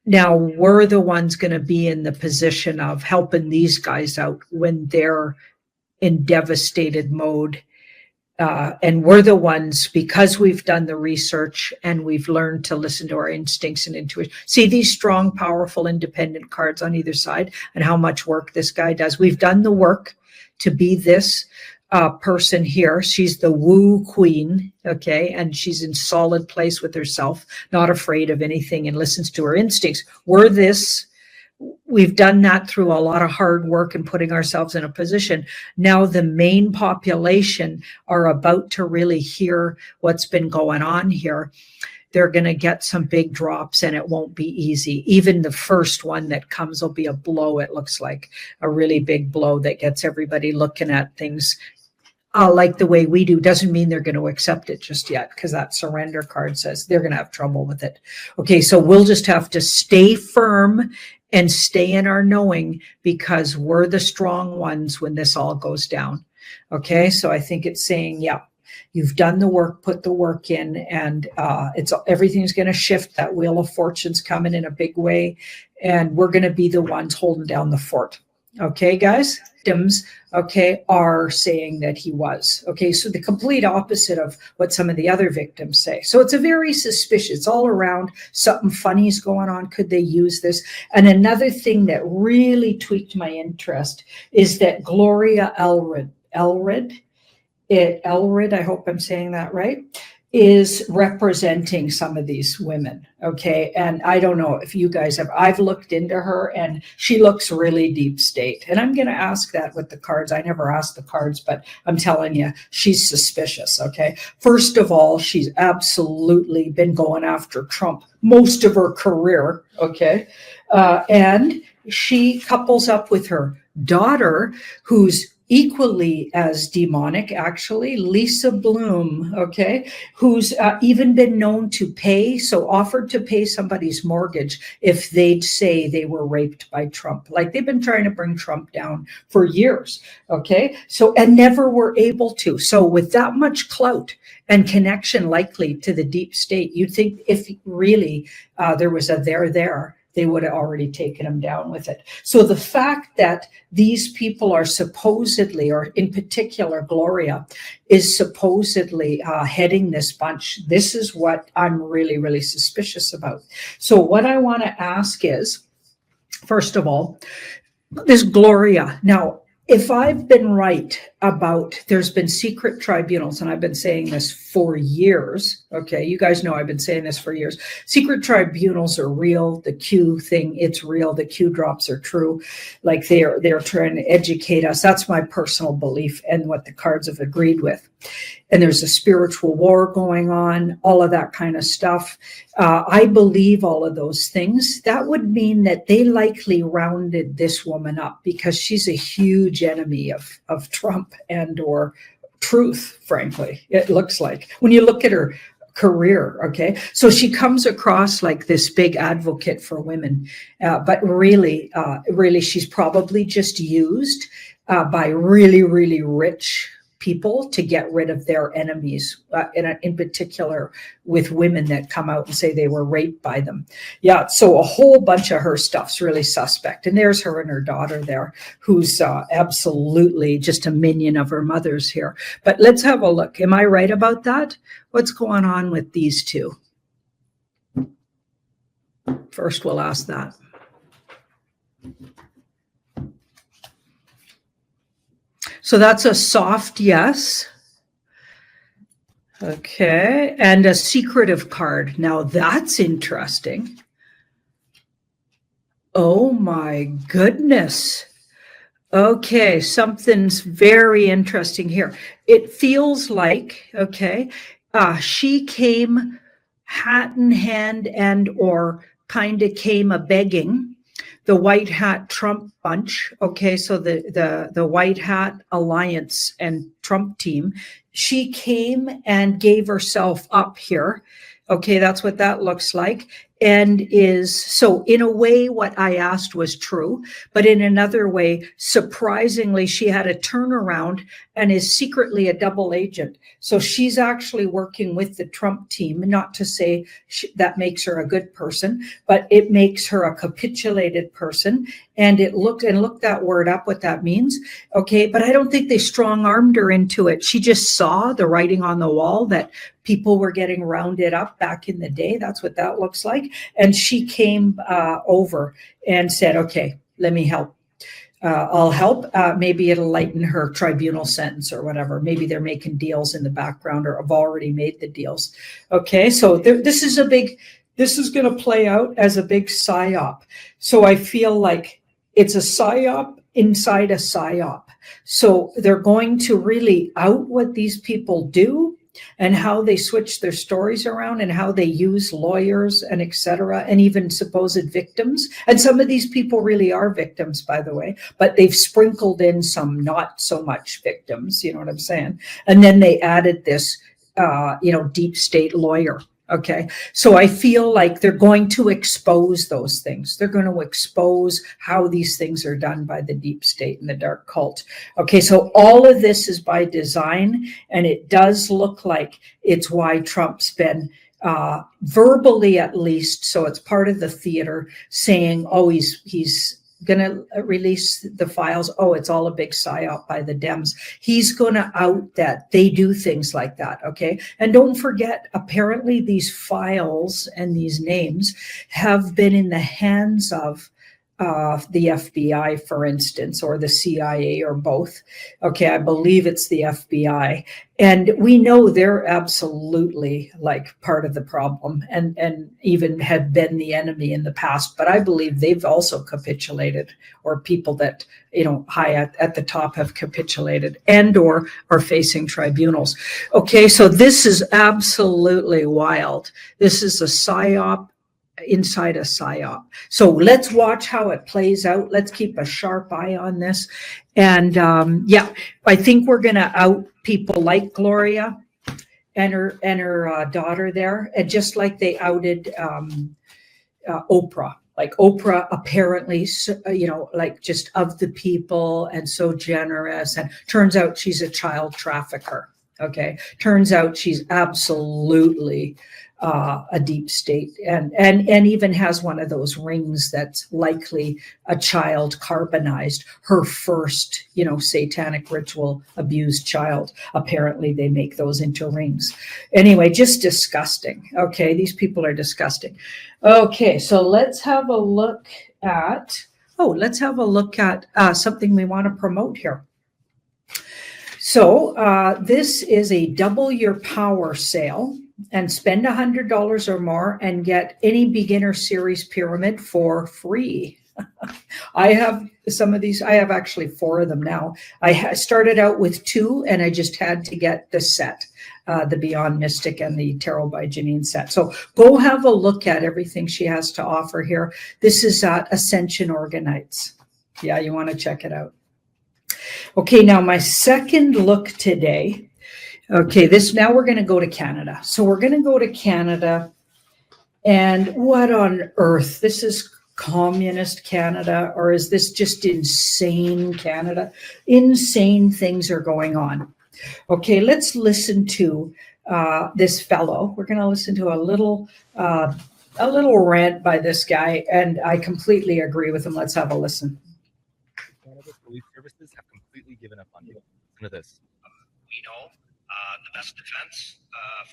now we're the ones going to be in the position of helping these guys out when they're in devastated mode. And we're the ones, because we've done the research and we've learned to listen to our instincts and intuition. See these strong, powerful, independent cards on either side and how much work this guy does. We've done the work to be this person here. She's the woo queen, okay? And she's in solid place with herself, not afraid of anything and listens to her instincts. We're this. We've done that through a lot of hard work and putting ourselves in a position. Now the main population are about to really hear what's been going on here. They're going to get some big drops and it won't be easy. Even the first one that comes will be a blow. It looks like a really big blow that gets everybody looking at things like the way we do. Doesn't mean they're going to accept it just yet, because that surrender card says they're going to have trouble with it. Okay, so we'll just have to stay firm and stay in our knowing, because we're the strong ones when this all goes down. Okay, so I think it's saying, yeah, you've done the work, put the work in, and everything's going to shift. That Wheel of Fortune's coming in a big way, and we're going to be the ones holding down the fort. Okay, guys? Victims, okay, are saying that he was. Okay, so the complete opposite of what some of the other victims say. So it's a very suspicious, all around, something funny's going on. Could they use this? And another thing that really tweaked my interest is that Gloria Elred, I hope I'm saying that right, is representing some of these women, okay? And I don't know if you guys have, I've looked into her and she looks really deep state. And I'm gonna ask that with the cards. I never asked the cards, but I'm telling you, she's suspicious, okay? First of all, she's absolutely been going after Trump most of her career, okay? And she couples up with her daughter, who's equally as demonic, actually, Lisa Bloom, okay, who's even been known to offered to pay somebody's mortgage if they'd say they were raped by Trump. Like, they've been trying to bring Trump down for years, okay, so, and never were able to. So with that much clout and connection likely to the deep state, you'd think if really there was a there, they would have already taken him down with it. So the fact that these people are supposedly, or in particular Gloria, is supposedly heading this bunch, this is what I'm really, really suspicious about. So what I want to ask is, first of all, this Gloria. Now, if I've been right about there's been secret tribunals, and I've been saying this for years, okay, you guys know I've been saying this for years. Secret tribunals are real. The Q thing, it's real. The Q drops are true. Like they're trying to educate us. That's my personal belief and what the cards have agreed with. And there's a spiritual war going on, all of that kind of stuff. I believe all of those things. That would mean that they likely rounded this woman up because she's a huge enemy of Trump and or truth, frankly, it looks like. When you look at her career, okay? So she comes across like this big advocate for women, but really, she's probably just used by really, really rich people to get rid of their enemies, in particular with women that come out and say they were raped by them. Yeah, so a whole bunch of her stuff's really suspect. And there's her and her daughter there, who's absolutely just a minion of her mother's here. But let's have a look. Am I right about that? What's going on with these two? First, we'll ask that. So that's a soft yes. Okay, and a secretive card. Now that's interesting. Oh my goodness. Okay, something's very interesting here. It feels like, okay, she came hat in hand and or kind of came a begging the white hat Trump bunch. Okay, so the white hat alliance and Trump team, she came and gave herself up here. Okay, that's what that looks like. And is, so in a way, what I asked was true, but in another way, surprisingly, she had a turnaround and is secretly a double agent. So she's actually working with the Trump team, not to say that makes her a good person, but it makes her a capitulated person. And look that word up, what that means. Okay, but I don't think they strong-armed her into it. She just saw the writing on the wall that people were getting rounded up back in the day. That's what that looks like. And she came over and said, okay, let me help. I'll help. Maybe it'll lighten her tribunal sentence or whatever. Maybe they're making deals in the background or have already made the deals. Okay, so this is going to play out as a big psyop. So I feel like it's a psyop inside a psyop. So they're going to really out what these people do and how they switch their stories around and how they use lawyers and et cetera, and even supposed victims. And some of these people really are victims, by the way, but they've sprinkled in some not so much victims, you know what I'm saying? And then they added this, deep state lawyer. Okay, so I feel like they're going to expose those things. They're going to expose how these things are done by the deep state and the dark cult. Okay, so all of this is by design, and it does look like it's why Trump's been verbally, at least, so it's part of the theater, saying, oh, he's going to release the files. Oh, it's all a big psyop by the Dems. He's going to out that they do things like that. Okay. And don't forget, apparently these files and these names have been in the hands of the FBI, for instance, or the CIA, or both. Okay, I believe it's the FBI. And we know they're absolutely like part of the problem and even have been the enemy in the past. But I believe they've also capitulated, or people that, high at the top have capitulated and or are facing tribunals. Okay, so this is absolutely wild. This is a psyop inside a psyop. So let's watch how it plays out. Let's keep a sharp eye on this. And I think we're going to out people like Gloria and her daughter there, and just like they outed Oprah. Like Oprah apparently, like just of the people and so generous. And turns out she's a child trafficker. Okay, turns out she's absolutely a deep state, and even has one of those rings that's likely a child carbonized, her first, satanic ritual abused child. Apparently, they make those into rings. Anyway, just disgusting. Okay, these people are disgusting. Okay, so let's have a look at. Oh, let's have a look at something we want to promote here. So this is a double your power sale, and spend $100 or more and get any beginner series pyramid for free. I have some of these. I have actually 4 of them now. I started out with 2, and I just had to get the set, the Beyond Mystic and the Tarot by Janine set. So go have a look at everything she has to offer here. This is at Ascension Organites. Yeah, you want to check it out. Okay, now my second look today. Okay, now we're going to go to Canada. So we're going to go to Canada, and what on earth? This is communist Canada, or is this just insane Canada? Insane things are going on. Okay, let's listen to this fellow. We're going to listen to a little rant by this guy, and I completely agree with him. Let's have a listen. Canada's police services have completely given up on you. Listen to this. We know the best defense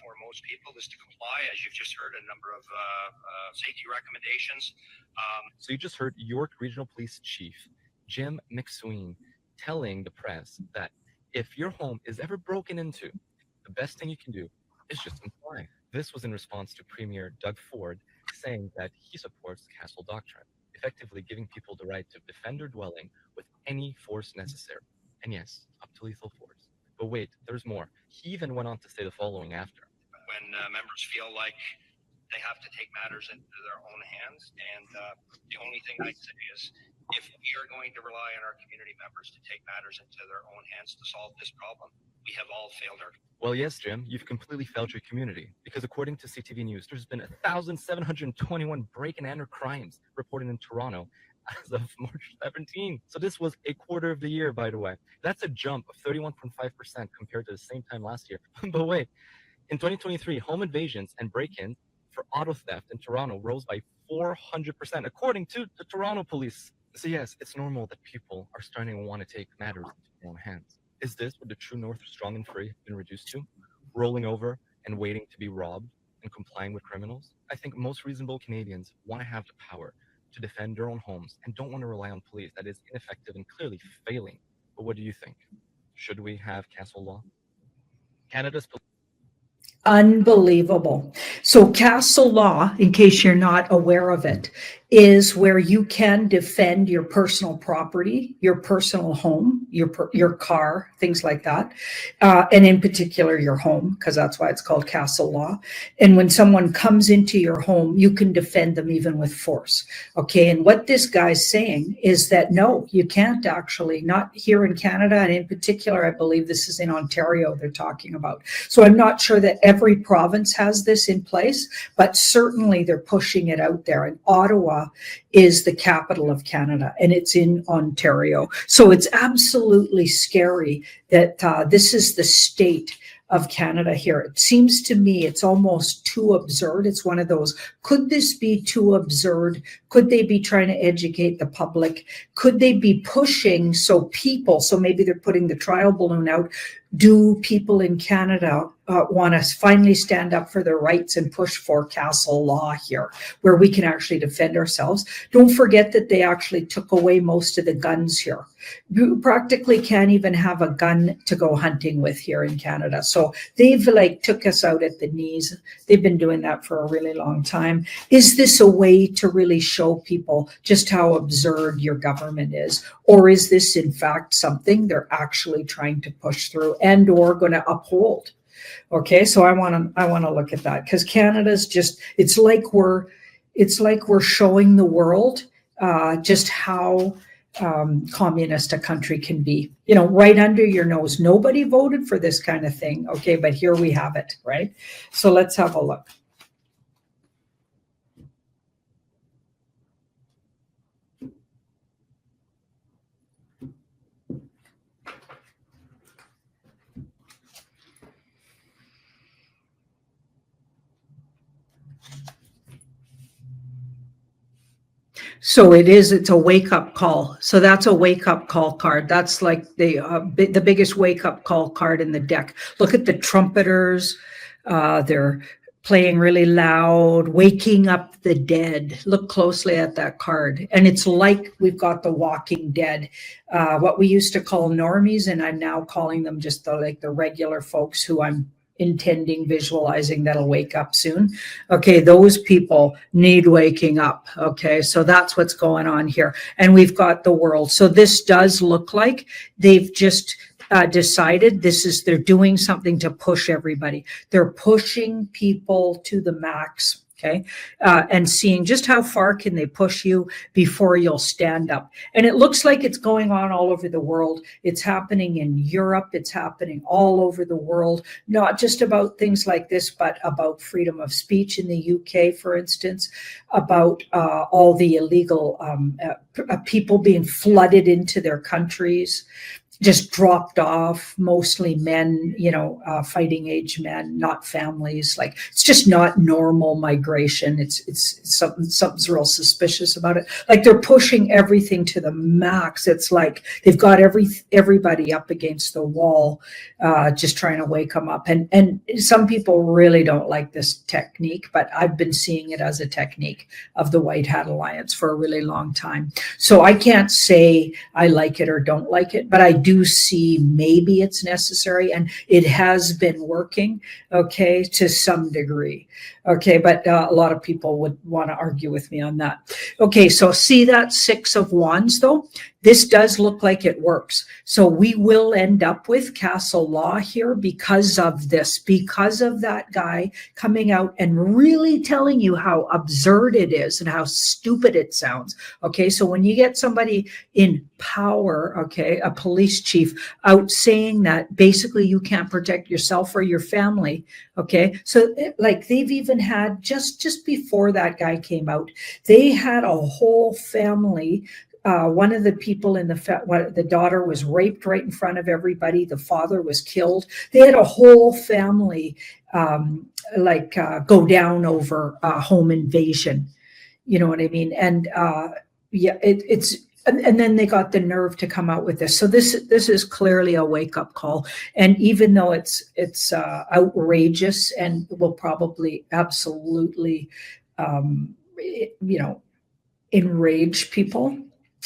for most people is to comply, as you've just heard a number of safety recommendations. So you just heard York Regional Police Chief Jim McSween telling the press that if your home is ever broken into, the best thing you can do is just comply. This was in response to Premier Doug Ford saying that he supports Castle Doctrine, effectively giving people the right to defend their dwelling with any force necessary. And yes, up to lethal force. But wait, there's more. He even went on to say the following after. When members feel like they have to take matters into their own hands, and the only thing I'd say is, if we are going to rely on our community members to take matters into their own hands to solve this problem, we have all failed our. Well, yes, Jim, you've completely failed your community, because according to CTV News, there's been 1,721 break and enter crimes reported in Toronto as of March 17. So this was a quarter of the year, by the way. That's a jump of 31.5% compared to the same time last year. But wait, in 2023, home invasions and break-ins for auto theft in Toronto rose by 400%, according to the Toronto police. So yes, it's normal that people are starting to want to take matters into their own hands. Is this what the true North of strong and free have been reduced to? Rolling over and waiting to be robbed and complying with criminals? I think most reasonable Canadians want to have the power to defend their own homes and don't want to rely on police that is ineffective and clearly failing. But what do you think? Should we have castle law? Canada's Unbelievable. So castle law, in case you're not aware of it, is where you can defend your personal property, your personal home, your car, things like that, and in particular your home, because that's why it's called castle law. And when someone comes into your home, you can defend them even with force. Okay, and what this guy's saying is that no, you can't actually, not here in Canada, and in particular, I believe this is in Ontario they're talking about. So I'm not sure that every province has this in place, but certainly they're pushing it out there. And Ottawa is the capital of Canada, and it's in Ontario. So it's absolutely scary that this is the state of Canada here. It seems to me it's almost too absurd. It's one of those, could this be too absurd? Could they be trying to educate the public? Could they be pushing so maybe they're putting the trial balloon out. Do people in Canada want to finally stand up for their rights and push for castle law here, where we can actually defend ourselves? Don't forget that they actually took away most of the guns here. You practically can't even have a gun to go hunting with here in Canada. So they've took us out at the knees. They've been doing that for a really long time. Is this a way to really show people just how absurd your government is? Or is this in fact something they're actually trying to push through and or going to uphold? Okay, so I want to look at that, because Canada's just, it's like we're showing the world just how communist a country can be, right under your nose. Nobody voted for this kind of thing. Okay, but here we have it, right? So let's have a look. So it's a wake-up call. So that's a wake-up call card. That's like the biggest wake-up call card in the deck. Look at the trumpeters. They're playing really loud, waking up the dead. Look closely at that card. And it's like we've got the Walking Dead, what we used to call normies, and I'm now calling them just the regular folks who I'm visualizing that'll wake up soon. Okay, those people need waking up. Okay, so that's what's going on here. And we've got the world. So this does look like they've just decided they're doing something to push everybody. They're pushing people to the max. Okay, and seeing just how far can they push you before you'll stand up. And it looks like it's going on all over the world. It's happening in Europe. It's happening all over the world, not just about things like this, but about freedom of speech in the UK, for instance, about all the illegal people being flooded into their countries, just dropped off, mostly men, fighting age men, not families. Like, it's just not normal migration. It's something's real suspicious about it. Like, they're pushing everything to the max. It's like they've got everybody up against the wall, just trying to wake them up. And some people really don't like this technique, but I've been seeing it as a technique of the White Hat Alliance for a really long time. So I can't say I like it or don't like it, but I do see maybe it's necessary, and it has been working, okay, to some degree. Okay, but a lot of people would want to argue with me on that. Okay, so see that Six of Wands, though? This does look like it works. So we will end up with Castle Law here because of this, because of that guy coming out and really telling you how absurd it is and how stupid it sounds. Okay, so when you get somebody in power, okay, a police chief out saying that basically you can't protect yourself or your family, okay, so like they've even had just before that guy came out, they had a whole family. One of the people in the daughter was raped right in front of everybody. The father was killed. They had a whole family go down over home invasion. You know what I mean? And yeah, and then they got the nerve to come out with this. So this is clearly a wake-up call. And even though it's outrageous and will probably absolutely enrage people.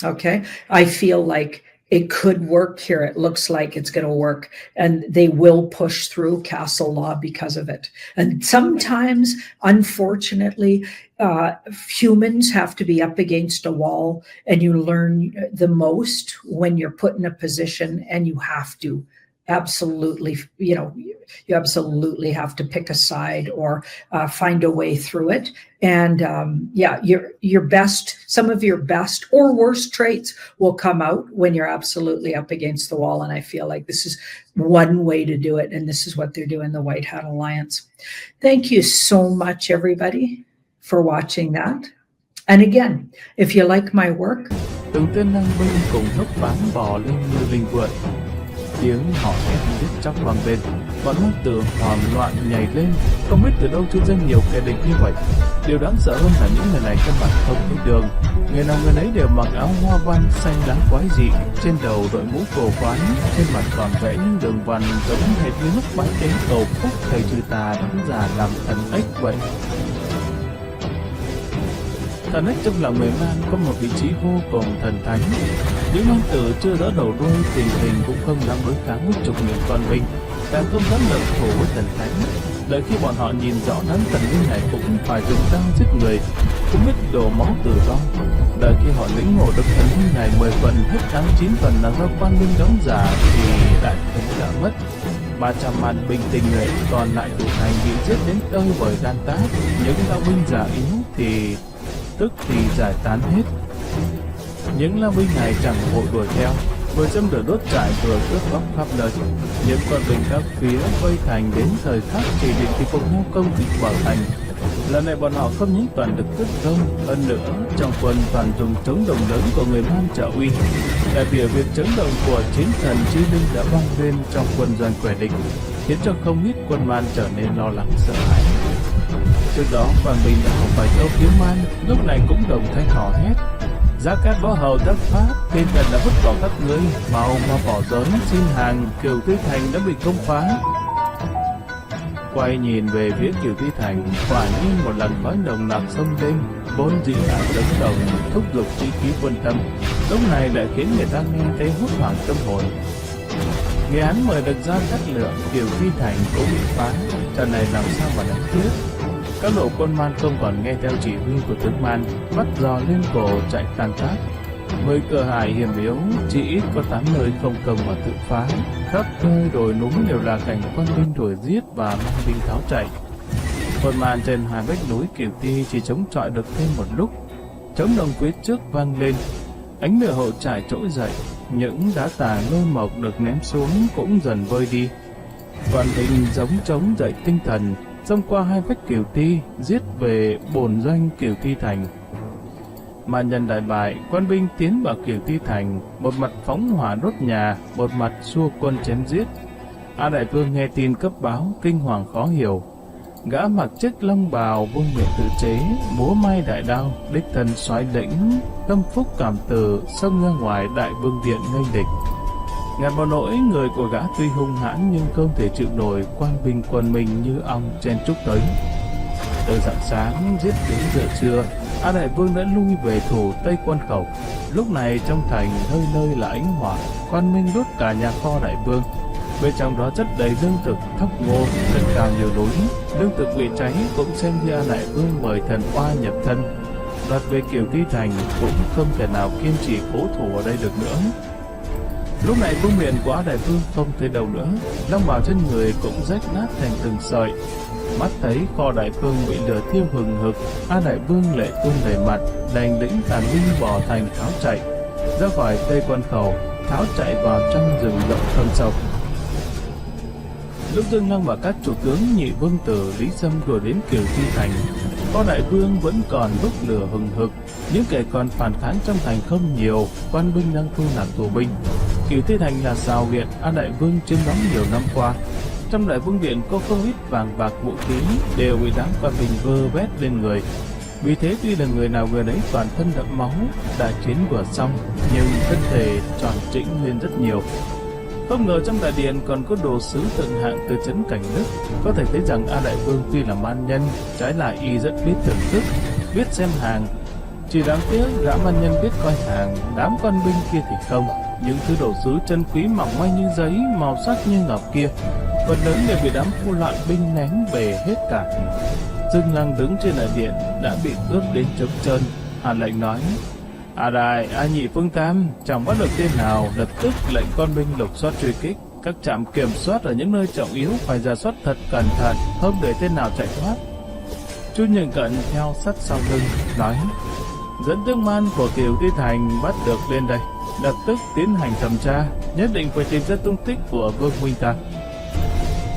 Okay, I feel like it could work here. It looks like it's going to work, and they will push through Castle Law because of it. And sometimes, unfortunately, humans have to be up against a wall, and you learn the most when you're put in a position and you have to absolutely, you absolutely have to pick a side or find a way through it. And your best, some of your best or worst traits will come out when you're absolutely up against the wall. And I feel like this is one way to do it. And this is what they're doing, the White Hat Alliance. Thank you so much, everybody, for watching that. And again, if you like my work, từng tên lang binh cùng hất ván bò lên như linh vượn. Tiếng họ hét giết chóc vang lên, bọn mắc tường hoảng loạn nhảy lên, không biết từ đâu chui ra nhiều kẻ địch như vậy. Điều đáng sợ hơn là những người này căn bản không thấy đường. Người nào người nấy đều mặc áo hoa văn xanh lá quái dị, trên đầu đội mũ cổ quái, trên mặt còn vẽ những đường vằn giống hệt như lúc bái tế cầu phúc thầy trừ tà đóng giả làm thần ếch vậy. Thần ếch trong lòng người Man có một vị trí vô cùng thần thánh. Những man tử chưa đỡ đầu đuôi, tình hình cũng không dám đối kháng với chục nghìn con binh, càng không dám động thủ với thần thánh. Đợi khi bọn họ nhìn rõ đám thần binh này cũng phải dùng dao giết người, cũng biết đổ máu tử vong. Đợi khi họ lĩnh ngộ được thần binh này 10 phần hết 89 phần là do quan binh đóng giả thì đại thế đã mất. 300 man binh tình nguyện còn lại thủ thành bị giết đến tơi bởi gan tát. Những lao binh già yếu thì tức thì giải tán hết. Những lao binh này chẳng vội đuổi theo, vừa châm lửa đốt trại vừa cướp bóc khắp nơi. Những quân binh các phía vây thành đến thời khắc chỉ định thì cùng nhau công kích vào thành. Lần này bọn họ không những toàn được cướp công, hơn nữa trong quân toàn dùng trống đồng lớn của người Man trợ uy. Đại biểu việc chấn động của chiến thần Chí Linh đã vang lên trong quân doanh quẻ địch, khiến cho không ít quân Man trở nên lo lắng sợ hãi. Trước đó Quan Bình đã học vài câu tiếng Man, lúc này cũng đồng thanh hò hét: Giá Cát Võ Hầu thất pháp, thiên thần đã vứt bỏ các ngươi, mau mà bỏ giới xin hàng, Kiều Tuy Thành đã bị công phá. Quay nhìn về phía Kiều Tuy Thành, quả nhiên một làn khói nồng nặc xông lên, vốn dĩ đã tấn đồng thúc giục chi khí quân tâm, lúc này lại khiến người ta nghe thấy hốt hoảng tâm hồn. Nghe hắn mời được ra cắt lượng, Kiều Tuy Thành cũng bị phá, trận này làm sao mà đánh tiếp? Các lộ quân Man không còn nghe theo chỉ huy của tướng Man, bắt giò lên cổ chạy tàn tác. 10 cửa hải hiểm yếu, chỉ ít có 8 nơi không công mà tự phá. Khắp nơi đồi núi đều là cảnh quân binh đuổi giết và mang binh tháo chạy. Quân Man trên hai vách núi Kiều Ti chỉ chống chọi được thêm một lúc. Trống đồng phía trước vang lên, ánh lửa hộ trại trỗi dậy, những đá tảng lôi mộc được ném xuống cũng dần vơi đi. Quan binh giống trống dậy tinh thần, xông qua hai vách Kiều Ti, giết về bổn doanh Kiều Ti Thành. Mà nhân đại bại, quan binh tiến vào Kiều Ti Thành, một mặt phóng hỏa đốt nhà, một mặt xua quân chém giết. A Đại Vương nghe tin cấp báo, kinh hoàng khó hiểu. Gã mặc chiếc long bào vung miệng tự chế, múa may đại đao, đích thân soái lĩnh, tâm phúc cảm tử, xông ra ngoài Đại Vương điện nghênh địch. Ngặt vào nỗi người của gã tuy hung hãn nhưng không thể chịu nổi quan binh quân mình như ong chen trúc tới. Từ rạng sáng giết đến giờ trưa, A Đại Vương đã lui về thủ Tây Quân Khẩu. Lúc này trong thành nơi nơi là ánh hỏa, quan minh đốt cả nhà kho Đại Vương. Bên trong đó rất đầy lương thực, thóc ngô, rất cao nhiều núi. Lương thực bị cháy cũng xem như A Đại Vương mời thần oa nhập thân. Đoạt về Kiều Ti Thành cũng không thể nào kiên trì cố thủ ở đây được nữa. Lúc này cung miệng của A Đại Vương không thấy đâu nữa, long bào trên người cũng rách nát thành từng sợi. Mắt thấy kho Đại Vương bị lửa thiêu hừng hực, A Đại Vương lệ tuôn đầy mặt, đành lĩnh tàn binh bỏ thành tháo chạy ra khỏi Tây Quân Khẩu, tháo chạy vào trong rừng rộng thâm sâu. Lúc Dương Lăng và các chủ tướng Nhị Vương Tử, Lý Sâm đuổi đến Kiều Ti Thành, kho Đại Vương vẫn còn bốc lửa hừng hực, những kẻ còn phản kháng trong thành không nhiều, quan binh đang thu nạp tù binh. Kiều Ti Thành là xào huyện A Đại Vương chiếm đóng nhiều năm qua. Trong Đại Vương điện có không ít vàng bạc vũ khí đều bị đám quan binh vơ vét lên người. Vì thế tuy là người nào người đấy toàn thân đẫm máu, đại chiến vừa xong nhưng thân thể tròn trĩnh lên rất nhiều. Không ngờ trong đại điện còn có đồ sứ thượng hạng từ trấn Cảnh Đức. Có thể thấy rằng A Đại Vương tuy là man nhân, trái lại y rất biết thưởng thức, biết xem hàng. Chỉ đáng tiếc gã man nhân biết coi hàng, đám quan binh kia thì không. Những thứ đồ sứ chân quý mỏng manh như giấy, màu sắc như ngọc kia, phần lớn đều bị đám phu loạn binh ném bể hết cả. Dương Lăng đứng trên đại điện đã bị ướt đến trống trơn. Hạ lệnh nói: A Đại, A Nhị Phương Tam, chẳng bắt được tên nào, lập tức lệnh con binh lục soát truy kích. Các trạm kiểm soát ở những nơi trọng yếu phải rà soát thật cẩn thận, không để tên nào chạy thoát. Chu Nhượng Cận theo sát sau lưng nói: dẫn tướng man của Kiều Ti Thành bắt được lên đây, lập tức tiến hành thẩm tra, nhất định phải tìm ra tung tích của Vương huynh ta.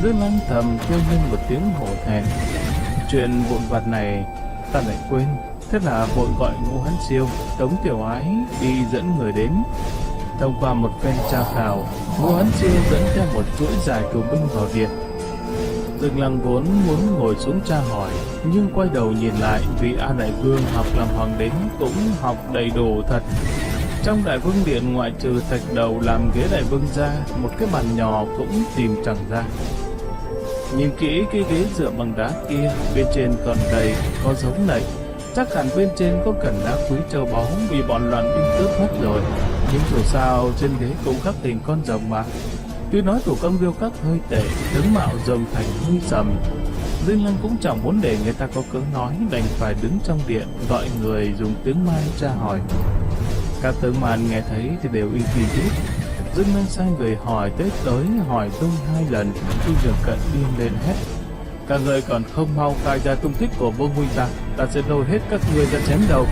Dương Lăng thầm kêu lên một tiếng hổ thẹn. Chuyện vụn vặt này ta lại quên, thế là vội gọi Ngũ Hán Siêu, Tống Tiểu Ái đi dẫn người đến. Thông qua một phen tra khảo, Ngũ Hán Siêu dẫn theo một chuỗi dài tù binh vào điện. Dương Lăng vốn muốn ngồi xuống tra hỏi, nhưng quay đầu nhìn lại vì A Đại Vương học làm hoàng đế cũng học đầy đủ thật. Trong Đại Vương điện ngoại trừ thạch đầu làm ghế Đại Vương ra, một cái bàn nhỏ cũng tìm chẳng ra. Nhìn kỹ cái ghế dựa bằng đá kia, bên trên còn đầy có dấu lệnh, chắc hẳn bên trên có cần đá quý châu báu bị bọn loạn binh cướp mất rồi. Nhưng dù sao trên ghế cũng khắc hình con rồng mà. Tuy nói thủ công điêu khắc hơi tệ, tướng mạo rồng thành hơi sầm, Dương Lăng cũng chẳng muốn để người ta có cớ nói, đành phải đứng trong điện gọi người dùng tiếng Man tra hỏi. Các tướng Man nghe thấy thì đều y kỳ hết. Dương Lăng sai người hỏi tới hỏi lui 2 lần, Chu Nhượng Cận điên lên hét: các người còn không mau khai ra tung tích của Vương huynh ta sẽ lôi hết các người ra chém đầu.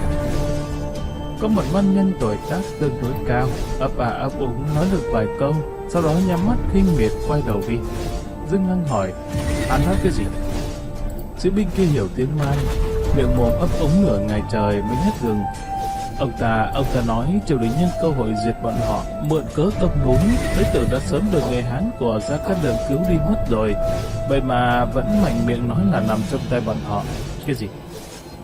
Có một văn nhân tuổi tác tương đối cao, ấp úng nói được vài câu, sau đó nhắm mắt khinh miệt quay đầu đi. Dương Lăng hỏi: hắn nói cái gì? Sĩ binh kia hiểu tiếng Man, miệng mồm ấp úng nửa ngày trời mới hết gừng. Ông ta nói triều đình nhân cơ hội diệt bọn họ, mượn cớ công núi, lấy tưởng đã sớm được người Hán của Gia Cát Lượng cứu đi mất rồi, vậy mà vẫn mạnh miệng nói là nằm trong tay bọn họ. Cái gì?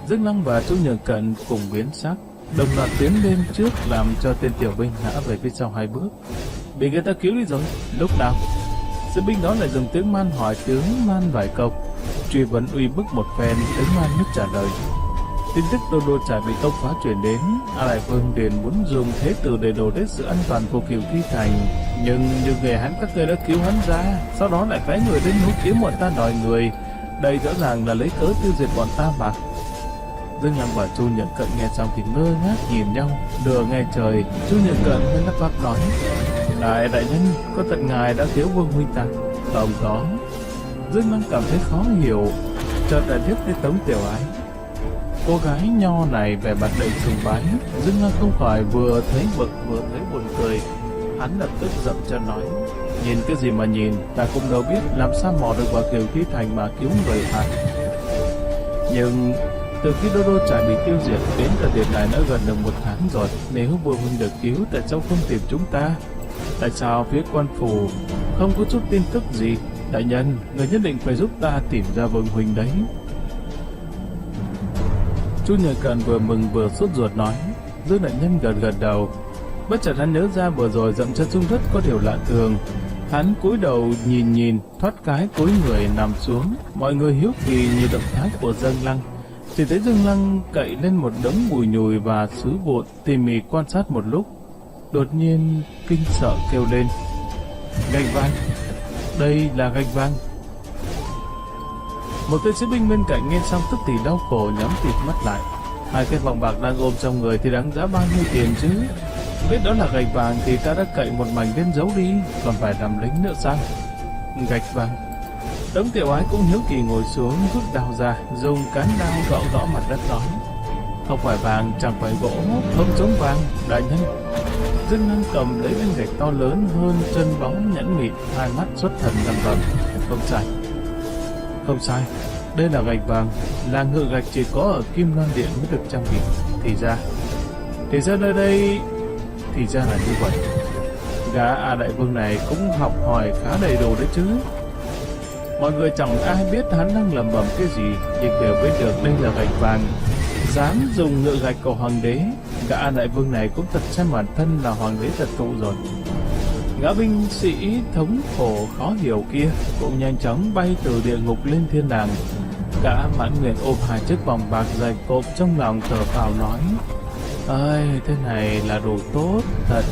Dương Lăng và Chu Nhật Cận cùng biến sắc, đồng loạt tiến lên trước làm cho tên tiểu binh ngã về phía sau 2 bước. Bị người ta cứu đi rồi. Lúc nào? Sĩ binh đó lại dùng tiếng Man hỏi tướng Man vài câu, truy vấn uy bức một phen. Tướng Man nhất trả lời. Tin tức Đô Đô Trải bị công phá truyền đến, A Đại Vương liền muốn dùng thế tử để đổ đến sự an toàn của Kiều Thi Thành, nhưng như người hắn các ngươi đã cứu hắn ra, sau đó lại phái người đến núi kiếm bọn ta đòi người. Đây rõ ràng là lấy cớ tiêu diệt bọn ta mà. Dương Lăng và Chu Nhật Cận nghe xong thì ngơ ngác nhìn nhau. Nửa ngày trời, Chu Nhật Cận mới lắp bắp nói: đại nhân, có tận ngài đã cứu Vương huynh ta? Không có. Dương Lăng cảm thấy khó hiểu, chợt đã liếc tới Tống Tiểu Ái. Cô gái nho này vẻ mặt đầy sùng bái. Dương Lăng không khỏi vừa thấy bực vừa thấy buồn cười. Hắn lập tức dậm chân nói: nhìn cái gì mà nhìn, ta cũng đâu biết, làm sao mò được vào Kiều Thi Thành mà cứu người hả? Nhưng từ khi Đô Đô Trải bị tiêu diệt đến thời điểm này đã gần được 1 tháng rồi. Nếu Vương huynh được cứu, tại sao không tìm chúng ta? Tại sao phía quan phủ không có chút tin tức gì? Đại nhân, người nhất định phải giúp ta tìm ra Vương huynh đấy. Chu Nhật Cận vừa mừng vừa sốt ruột nói. Dương đại nhân gật đầu. Bất chợt hắn nhớ ra vừa rồi dậm chân xuống đất có điều lạ thường. Hắn cúi đầu nhìn, thoát cái cúi người nằm xuống. Mọi người hiếu kỳ nhìn động thái của Dương Lăng. Chỉ thấy Dương Lăng cậy lên một đống bùi nhùi và sứ vụn, tỉ mỉ quan sát một lúc, đột nhiên kinh sợ kêu lên: gạch vàng! Đây là gạch vàng! Một tên sĩ binh bên cạnh nghe xong tức thì đau khổ nhắm tịt mắt lại. 2 cái vòng bạc đang ôm trong người thì đáng giá bao nhiêu tiền chứ? Biết đó là gạch vàng thì ta đã cậy một mảnh lên giấu đi, còn phải làm lính nữa sao? Gạch vàng! Tống Tiểu Ái cũng hiếu kỳ ngồi xuống, rút đao ra, dùng cán đao gõ mặt đất nói: không phải vàng, chẳng phải gỗ, không giống vàng, đại nhân. Dương Lăng cầm lấy viên gạch to lớn hơn chân bóng nhẵn mịn, 2 mắt xuất thần lẩm bẩm: không sai, đây là gạch vàng, là ngự gạch chỉ có ở Kim Loan Điện mới được trang bị. Thì ra nơi đây, thì ra là như vậy. Gã A Đại Vương này cũng học hỏi khá đầy đủ đấy chứ. Mọi người chẳng ai biết hắn đang lẩm bẩm cái gì, nhưng đều biết được đây là gạch vàng. Dám dùng ngự gạch của hoàng đế, gã A Đại Vương này cũng thật xem bản thân là hoàng đế thật thụ rồi. Gã binh sĩ thống khổ khó hiểu kia cũng nhanh chóng bay từ địa ngục lên thiên đàng. Gã Mãn Nguyện ôm 2 chiếc vòng bạc dày cộp trong lòng thở phào nói: ơi, thế này là đồ tốt thật.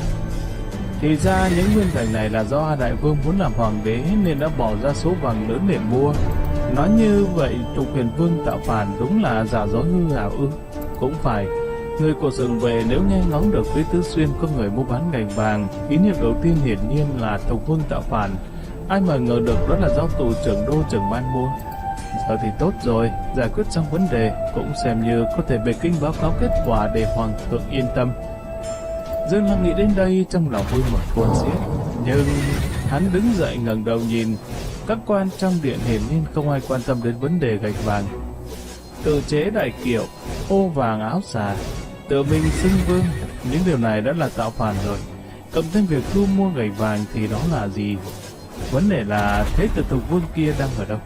Thì ra những nguyên gạch này là do A Đại Vương muốn làm hoàng đế nên đã bỏ ra số vàng lớn để mua. Nói như vậy Trục Huyền Vương tạo phản đúng là giả dối hư ảo ư? Cũng phải. Người của rừng về nếu nghe ngóng được phía Tứ Xuyên có người mua bán gạch vàng, ý niệm đầu tiên hiển nhiên là Trục Vương tạo phản. Ai mà ngờ được đó là do tù trưởng đô trưởng ban mua. Giờ thì tốt rồi, giải quyết xong vấn đề, cũng xem như có thể về kinh báo cáo kết quả để hoàng thượng yên tâm. Dương Lăng nghĩ đến đây trong lòng vui mừng cuồn xiết, nhưng hắn đứng dậy ngẩng đầu nhìn. Các quan trong điện hiển nhiên không ai quan tâm đến vấn đề gạch vàng. Tự chế đại kiệu, ô vàng áo xà, tự mình xưng vương, những điều này đã là tạo phản rồi. Cộng thêm việc thu mua gạch vàng thì đó là gì? Vấn đề là thế tử Thục Vương kia đang ở đâu?